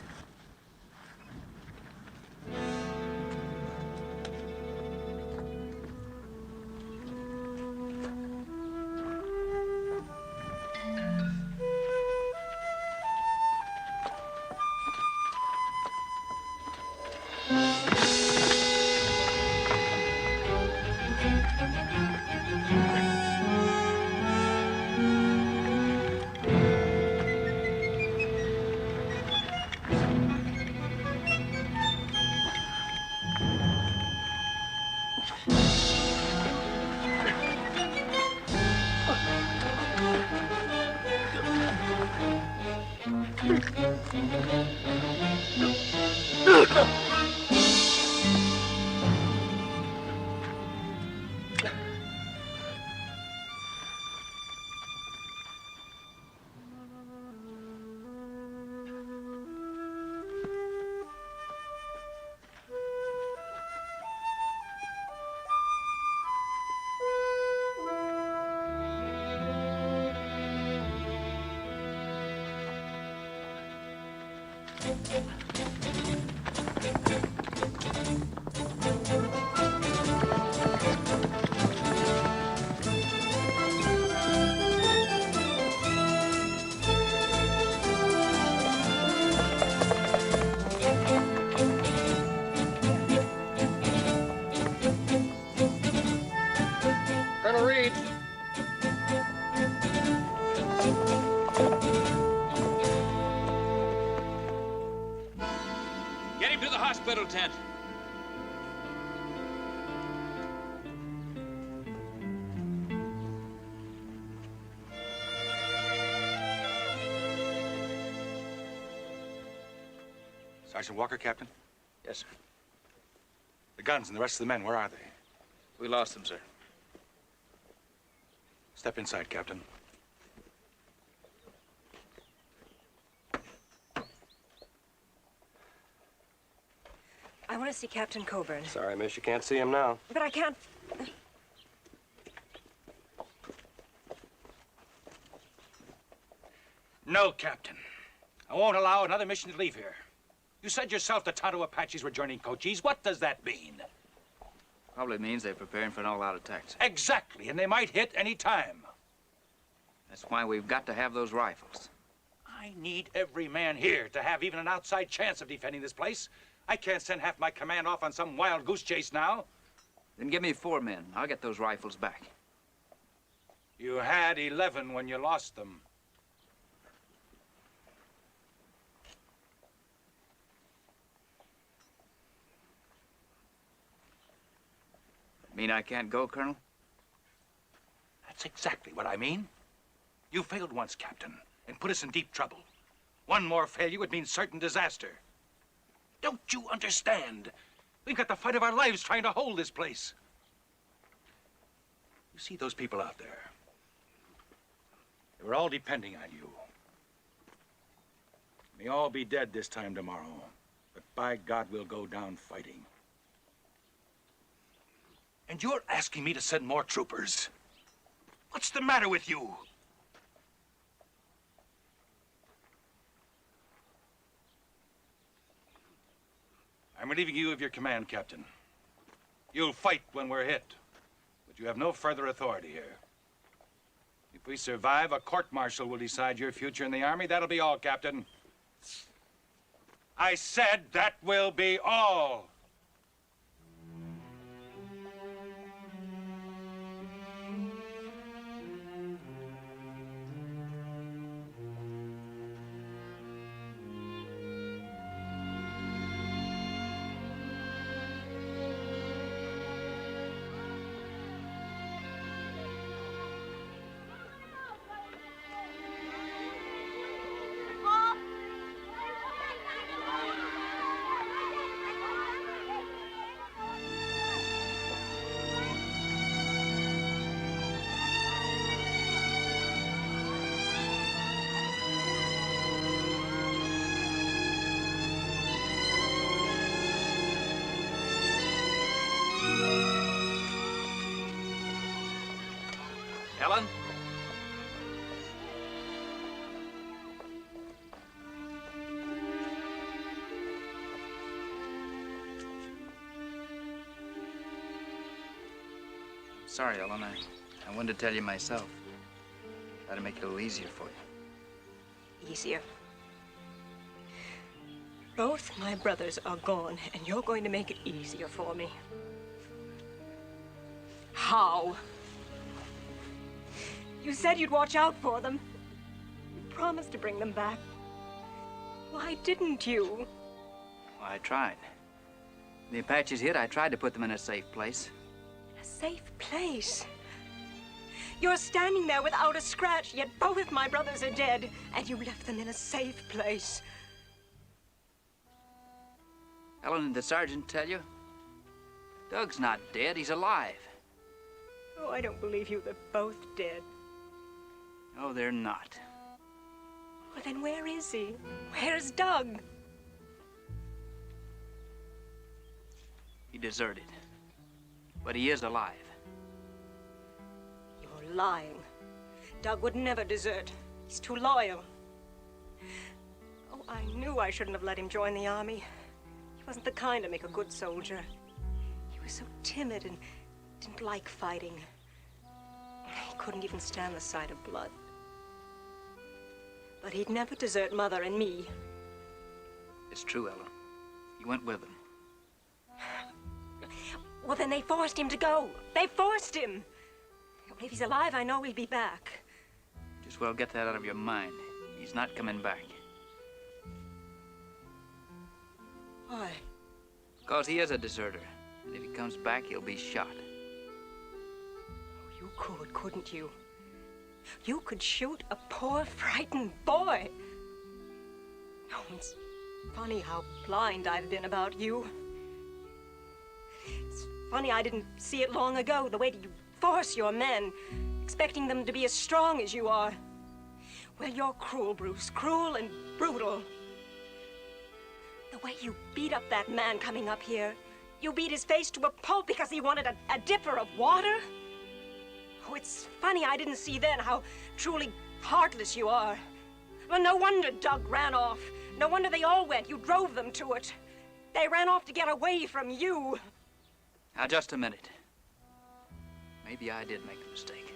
Colonel Reed. Get him to the hospital tent. Sergeant Walker, Captain? Yes, sir. The guns and the rest of the men, where are they? We lost them, sir. Step inside, Captain. I want to see Captain Coburn. Sorry, miss, you can't see him now. But I can't... No, Captain. I won't allow another mission to leave here. You said yourself the Tonto Apaches were joining Cochise. What does that mean? Probably means they're preparing for an all-out attack, sir. Exactly, and they might hit any time. That's why we've got to have those rifles. I need every man here to have even an outside chance of defending this place. I can't send half my command off on some wild goose chase now. Then give me 4 men. I'll get those rifles back. You had 11 when you lost them. Mean I can't go, Colonel? That's exactly what I mean. You failed once, Captain, and put us in deep trouble. One more failure would mean certain disaster. Don't you understand? We've got the fight of our lives trying to hold this place. You see those people out there? They were all depending on you. May all be dead this time tomorrow, but by God, we'll go down fighting. And you're asking me to send more troopers? What's the matter with you? I'm relieving you of your command, Captain. You'll fight when we're hit, but you have no further authority here. If we survive, a court-martial will decide your future in the Army. That'll be all, Captain. I said that will be all. Helen? Sorry, Ellen. I wanted to tell you myself. Try to make it a little easier for you. Easier. Both my brothers are gone, and you're going to make it easier for me. How? You said you'd watch out for them. You promised to bring them back. Why didn't you? Well, I tried. When the Apaches hit, I tried to put them in a safe place. A safe place? You're standing there without a scratch, yet both my brothers are dead, and you left them in a safe place. Ellen, did the sergeant tell you? Doug's not dead, he's alive. Oh, I don't believe you. They're both dead. No, they're not. Well, then where is he? Where's Doug? He deserted. But he is alive. You're lying. Doug would never desert. He's too loyal. Oh, I knew I shouldn't have let him join the Army. He wasn't the kind to make a good soldier. He was so timid and didn't like fighting. He couldn't even stand the sight of blood. But he'd never desert Mother and me. It's true, Ellen. He went with them. Well, then they forced him to go. They forced him. Well, if he's alive, I know he'll be back. Just well get that out of your mind. He's not coming back. Why? Because he is a deserter. And if he comes back, he'll be shot. You could, couldn't you? You could shoot a poor, frightened boy. Oh, it's funny how blind I've been about you. It's funny I didn't see it long ago, the way you force your men, expecting them to be as strong as you are. Well, you're cruel, Bruce, cruel and brutal. The way you beat up that man coming up here. You beat his face to a pulp because he wanted a dipper of water? Oh, it's funny I didn't see then how truly heartless you are. Well, no wonder Doug ran off. No wonder they all went. You drove them to it. They ran off to get away from you. Now, just a minute. Maybe I did make a mistake.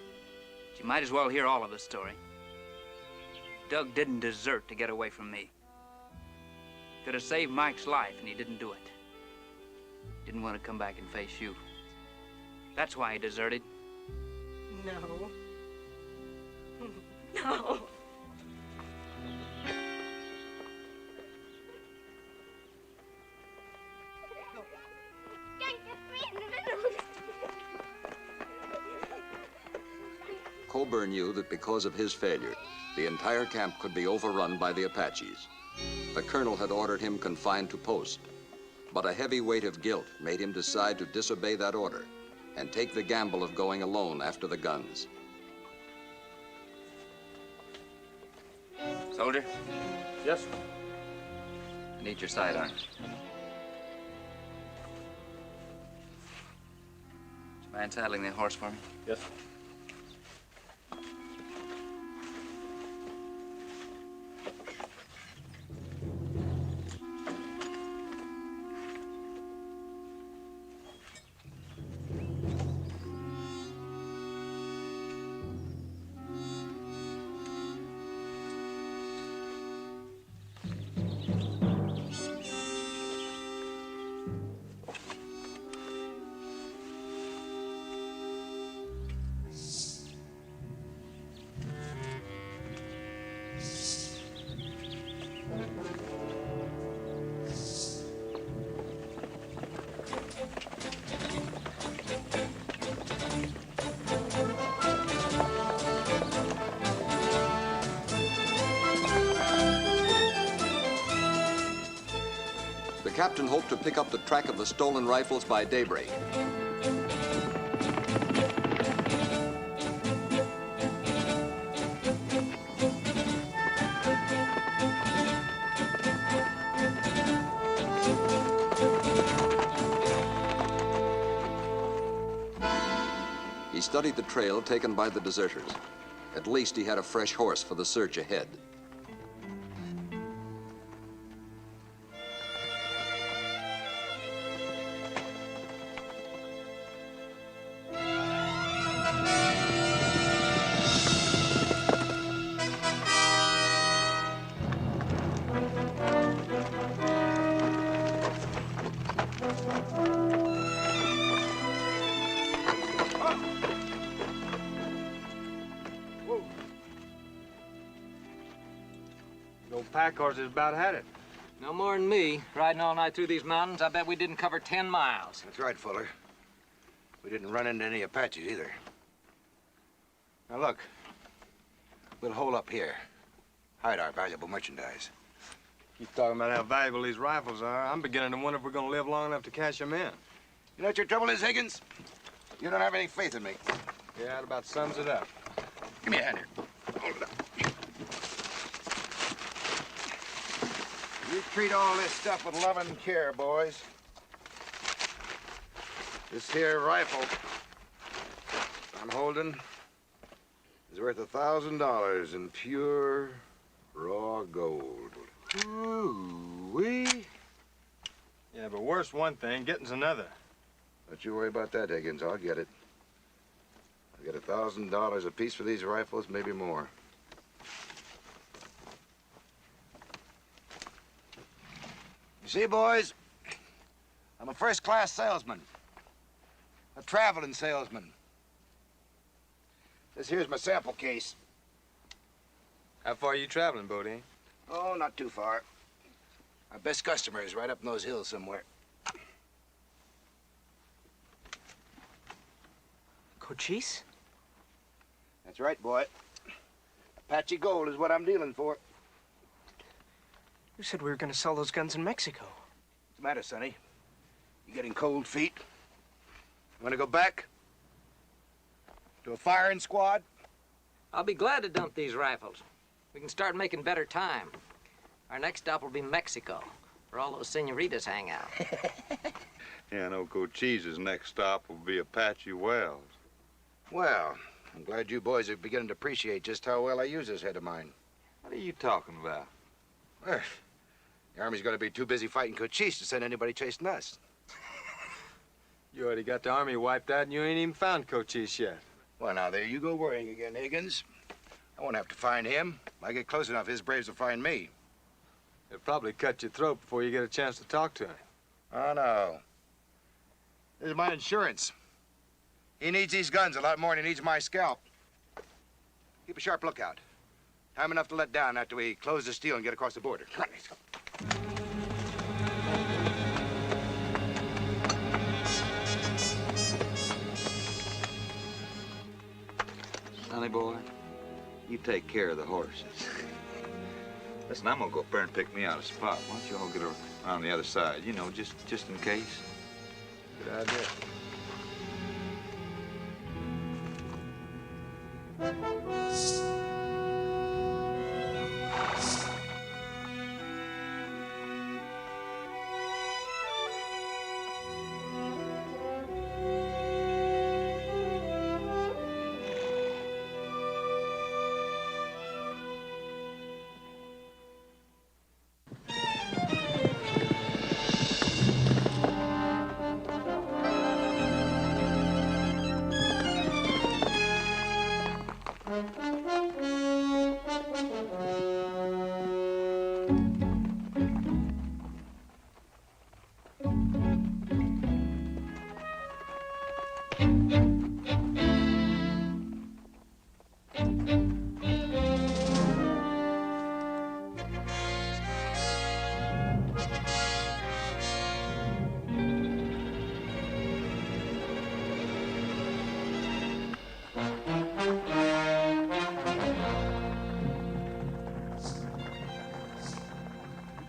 But you might as well hear all of the story. Doug didn't desert to get away from me. Could have saved Mike's life, and he didn't do it. Didn't want to come back and face you. That's why he deserted. No. No. Coburn knew that because of his failure, the entire camp could be overrun by the Apaches. The colonel had ordered him confined to post, but a heavy weight of guilt made him decide to disobey that order and take the gamble of going alone after the guns. Soldier? Yes, sir. I need your sidearm. Would you mind saddling the horse for me? Yes, sir. The captain hoped to pick up the track of the stolen rifles by daybreak. He studied the trail taken by the deserters. At least he had a fresh horse for the search ahead. Pack horses about had it. No more than me. Riding all night through these mountains, I bet we didn't cover 10 miles. That's right, Fuller. We didn't run into any Apaches either. Now look, we'll hole up here, hide our valuable merchandise. Keep talking about how valuable these rifles are. I'm beginning to wonder if we're gonna live long enough to cash them in. You know what your trouble is, Higgins? You don't have any faith in me. Yeah, that about sums it up. Give me a hand here. Hold it up. You treat all this stuff with love and care, boys. This here rifle I'm holding is worth $1,000 in pure, raw gold. Ooh-wee. Yeah, but worse one thing, getting's another. Don't you worry about that, Higgins. I'll get it. I'll get $1,000 apiece for these rifles, maybe more. You see, boys, I'm a first-class salesman. A traveling salesman. This here's my sample case. How far are you traveling, Bodie? Oh, not too far. Our best customer is right up in those hills somewhere. Cochise? That's right, boy. Apache gold is what I'm dealing for. You said we were going to sell those guns in Mexico. What's the matter, Sonny? You getting cold feet? You want to go back? To a firing squad? I'll be glad to dump these rifles. We can start making better time. Our next stop will be Mexico. where all those senoritas hang out. Yeah, I know Cochise's next stop will be Apache Wells. Well, I'm glad you boys are beginning to appreciate just how well I use this head of mine. What are you talking about? Well, the Army's going to be too busy fighting Cochise to send anybody chasing us. You already got the Army wiped out and you ain't even found Cochise yet. Well, now, there you go worrying again, Higgins. I won't have to find him. If I get close enough, his braves will find me. He'll probably cut your throat before you get a chance to talk to him. Oh, no. This is my insurance. He needs these guns a lot more than he needs my scalp. Keep a sharp lookout. Time enough to let down after we close the steel and get across the border. Come on, let's go. Sonny boy, you take care of the horses. Listen, I'm gonna go up there and pick me out a spot. Why don't you all get around the other side? You know, just in case. Good idea.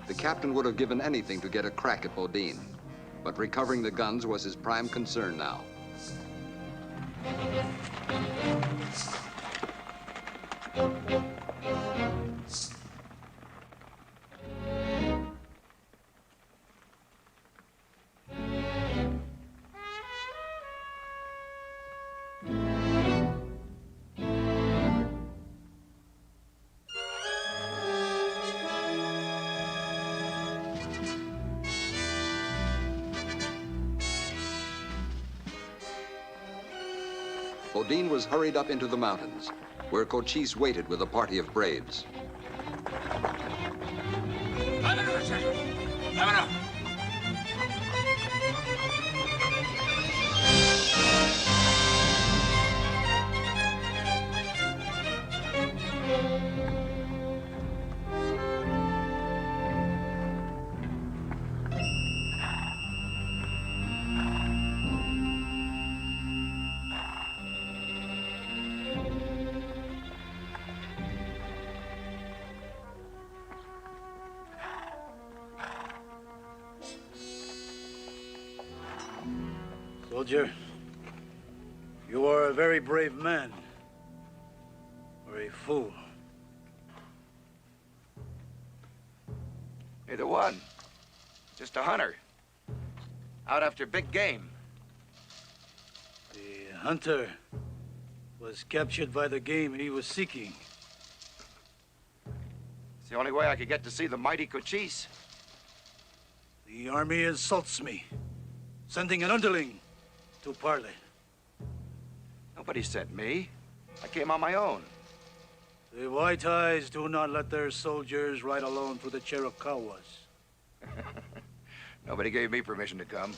The captain would have given anything to get a crack at Bodine, but recovering the guns was his prime concern now. Bodine was hurried up into the mountains, where Cochise waited with a party of braves. Soldier, you are a very brave man, or a fool. Neither one. Just a hunter. Out after big game. The hunter was captured by the game he was seeking. It's the only way I could get to see the mighty Cochise. The army insults me, sending an underling to parley. Nobody sent me. I came on my own. The White Eyes do not let their soldiers ride alone through the Chiricahuas. Nobody gave me permission to come.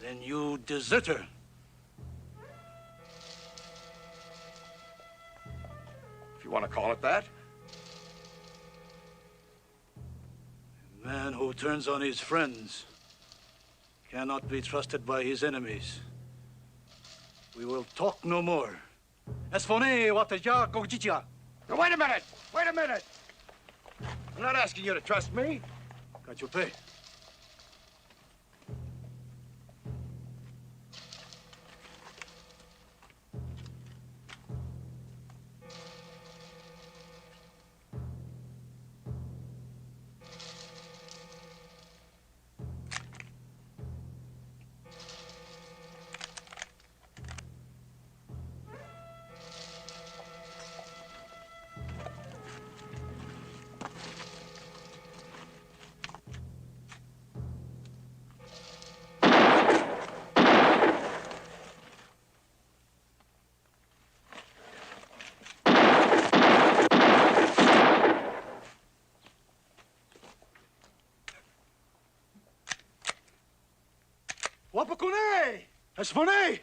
Then you deserter. If you want to call it that. A man who turns on his friends cannot be trusted by his enemies. We will talk no more. Espone wataja gojicha. Now, wait a minute! Wait a minute! I'm not asking you to trust me. Cachupe. Wapakune! Esfone!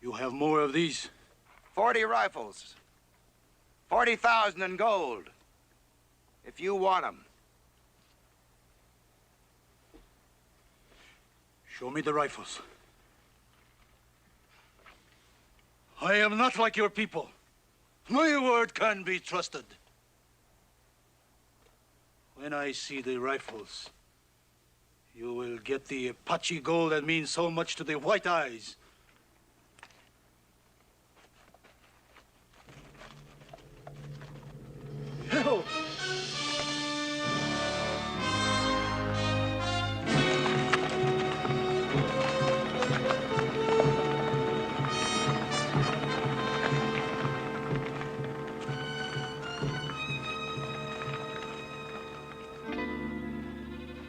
You have more of these? 40 rifles. 40,000 in gold. If you want them. Show me the rifles. I am not like your people. My word can be trusted. When I see the rifles, you will get the Apache gold that means so much to the white eyes. Help!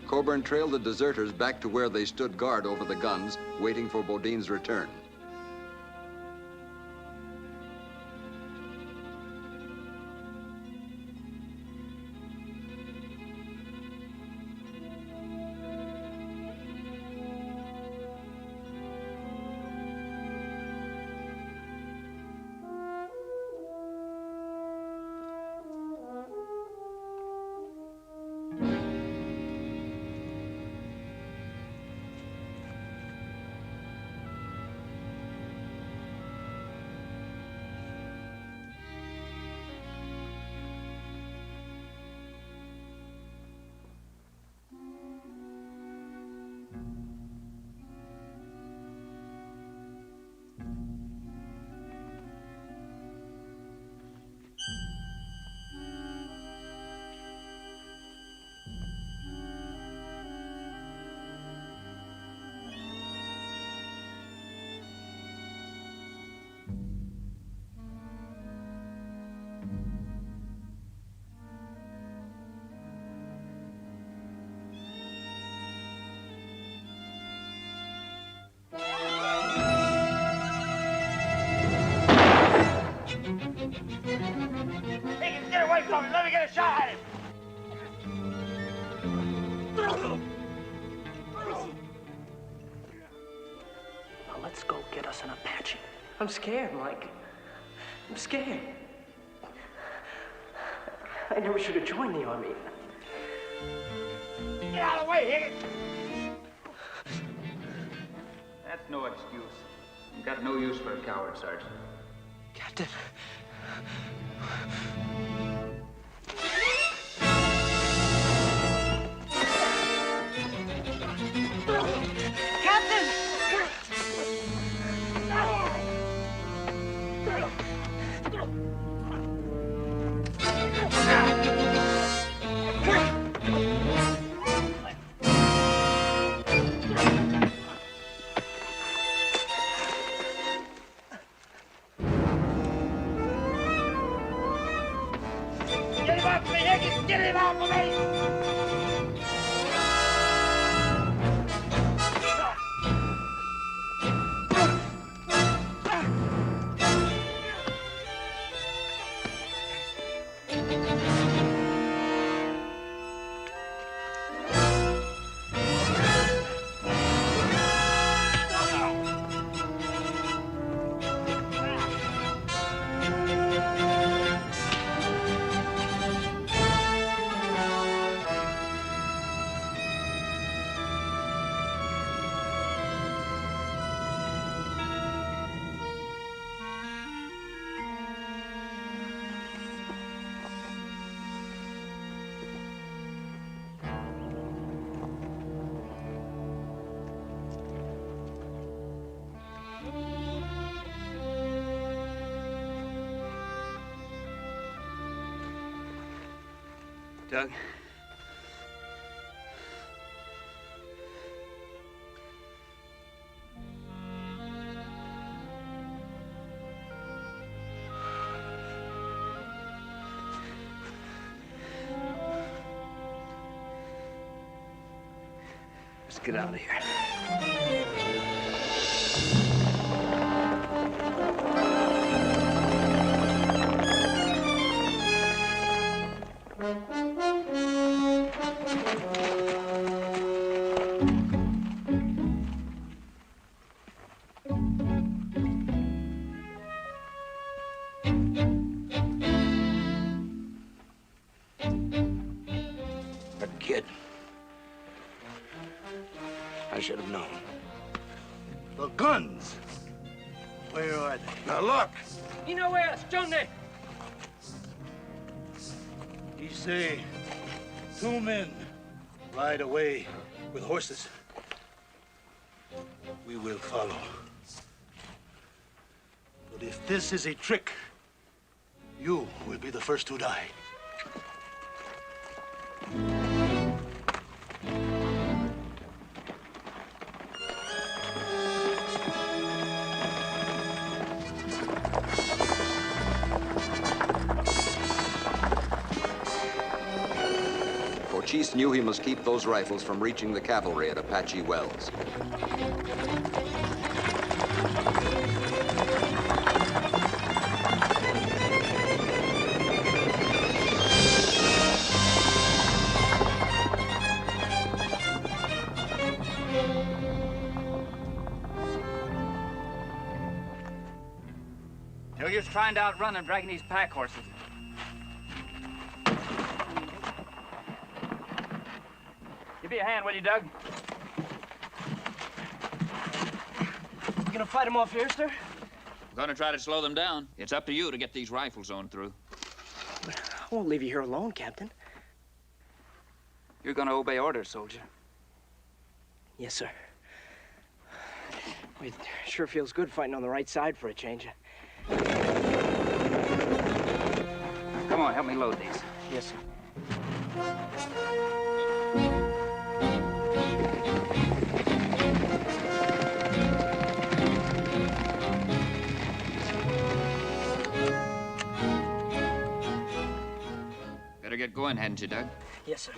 Coburn trailed the deserters back to where they stood guard over the guns, waiting for Bodine's return. Higgins, get away from him! Let me get a shot at him! Now let's go get us an Apache. I'm scared, Mike. I'm scared. I never should have joined the Army. Get out of the way, Higgins! That's no excuse. You've got no use for a coward, Sergeant. Captain. Captain! Get him off me, Higgins! Get him off of me! Doug? Let's get out of here. That kid. I should have known. The guns. Where are they? Now look. You know where, Johnny? He say 2 men ride away with horses. We will follow. But if this is a trick, you will be the first to die. Cochise knew he must keep those rifles from reaching the cavalry at Apache Wells. They're just trying to outrun and dragging these pack horses. Give me a hand, will you, Doug? You gonna fight them off here, sir? We're gonna try to slow them down. It's up to you to get these rifles on through. But I won't leave you here alone, Captain. You're gonna obey orders, soldier. Yes, sir. It sure feels good fighting on the right side for a change. Come on, help me load these. Yes, sir. Better get going, hadn't you, Doug? Yes, sir.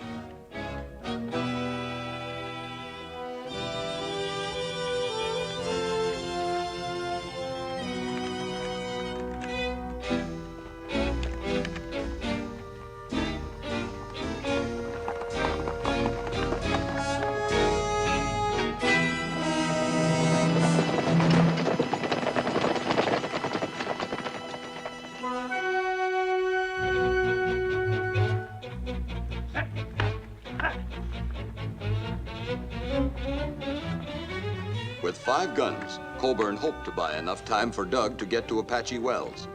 With 5 guns, Coburn hoped to buy enough time for Doug to get to Apache Wells.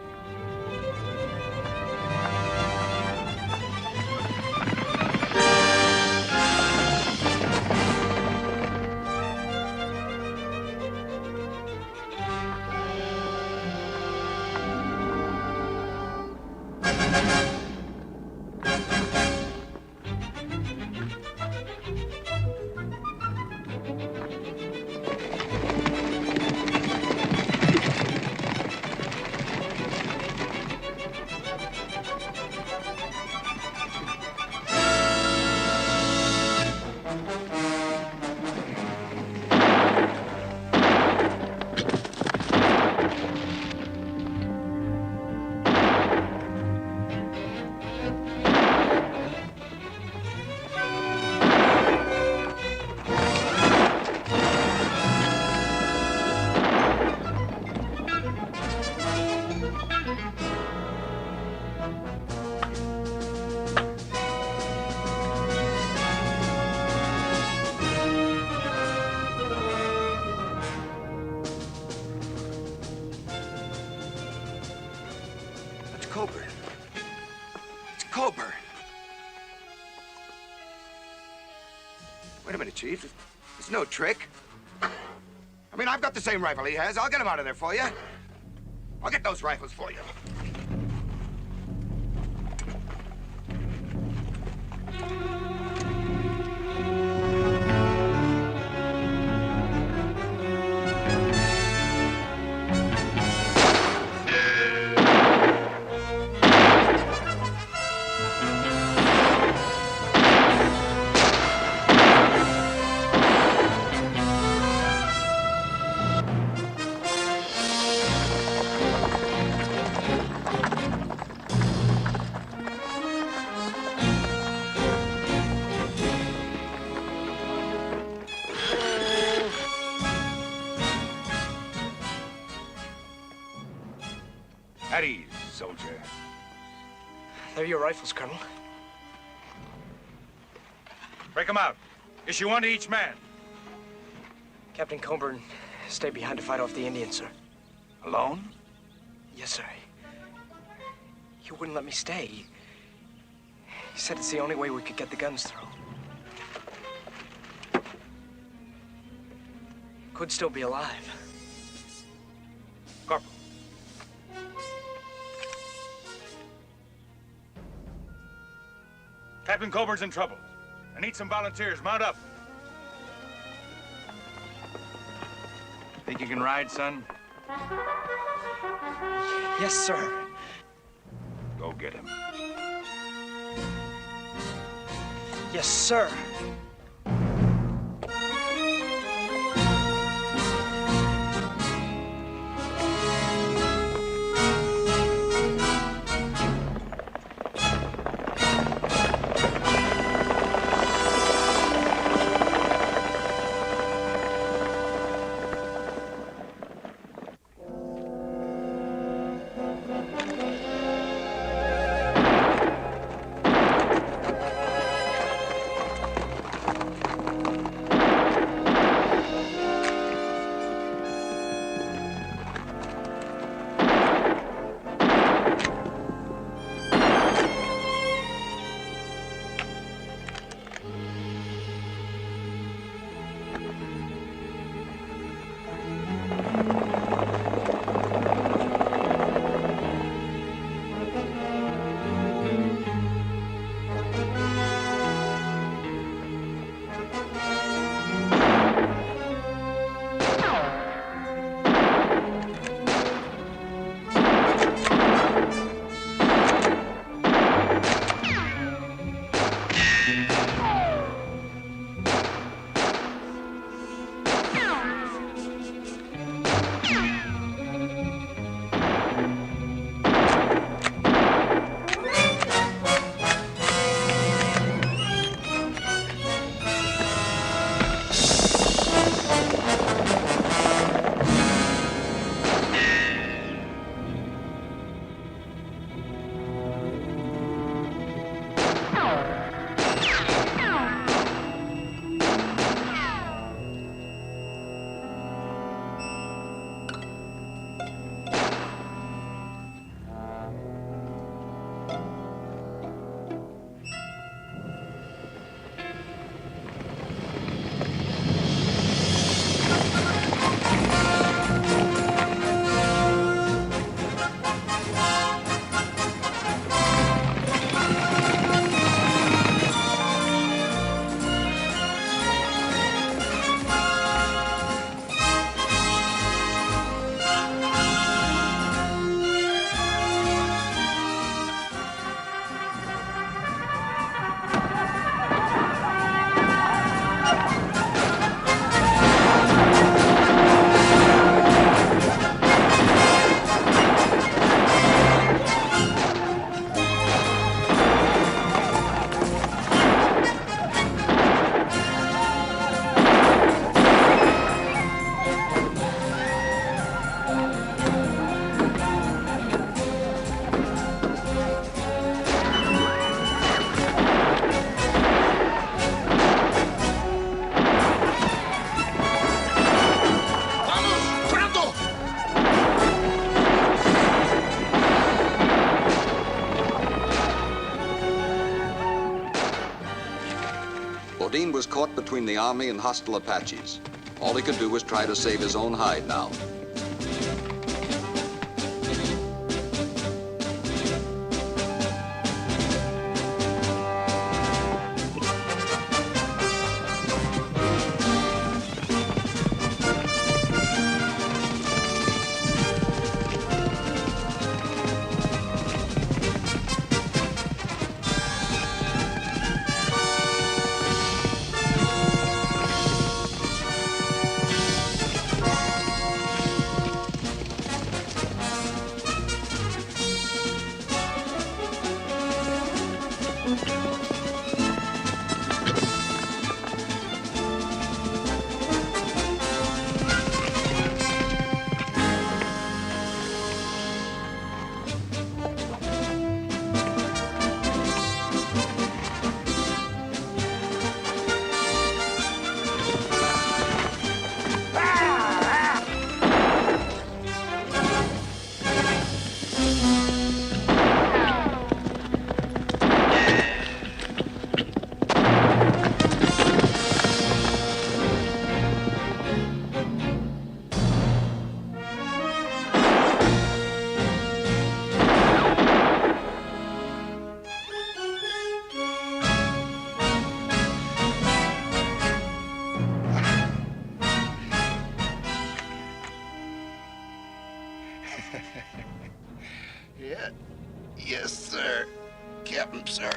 Coburn. It's Coburn. Wait a minute, Chief. It's no trick. I mean, I've got the same rifle he has. I'll get him out of there for you. I'll get those rifles for you. At ease, soldier. They're your rifles, Colonel. Break them out. Issue one to each man. Captain Coburn stayed behind to fight off the Indians, sir. Alone? Yes, sir. He wouldn't let me stay. He said it's the only way we could get the guns through. Could still be alive. Corporal. Captain Coburn's in trouble. I need some volunteers. Mount up. Think you can ride, son? Yes, sir. Go get him. Yes, sir. Audie was caught between the army and hostile Apaches. All he could do was try to save his own hide now. Yeah. Yes, sir. Captain, sir.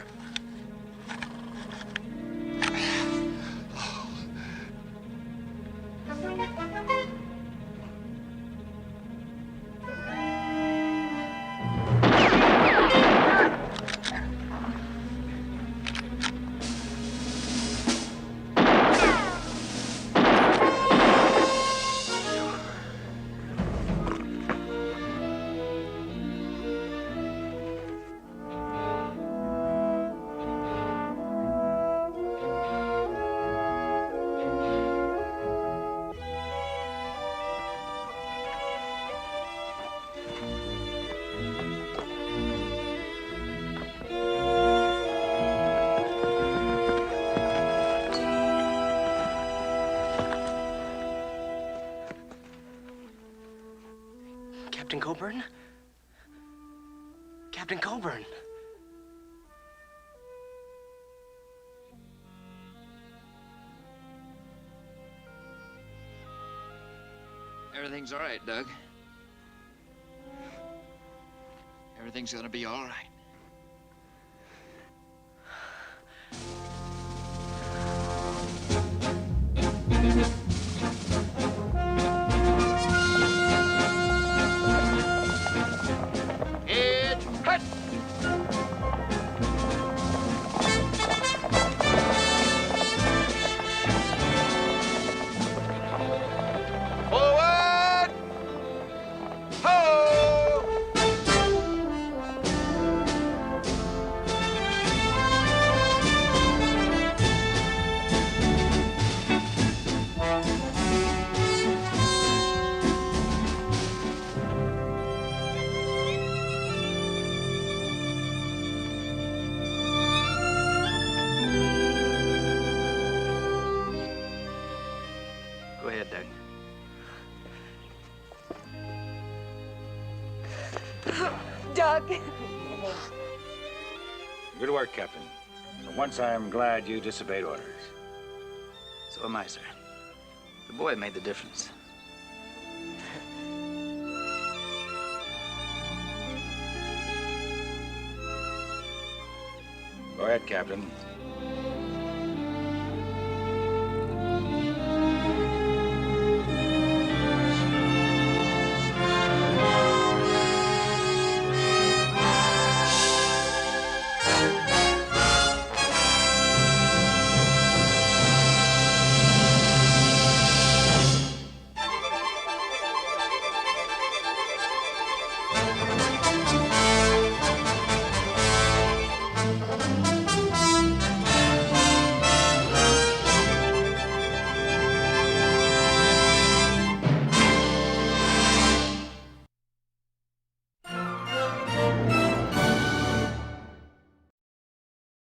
Captain Coburn? Captain Coburn. Everything's all right, Doug. Everything's gonna be all right. Edge, hut! Forward! Ho! Go ahead, Doug. Doug. Good work, Captain. For once, I am glad you disobeyed orders. So am I, sir. The boy made the difference. Go ahead, Captain.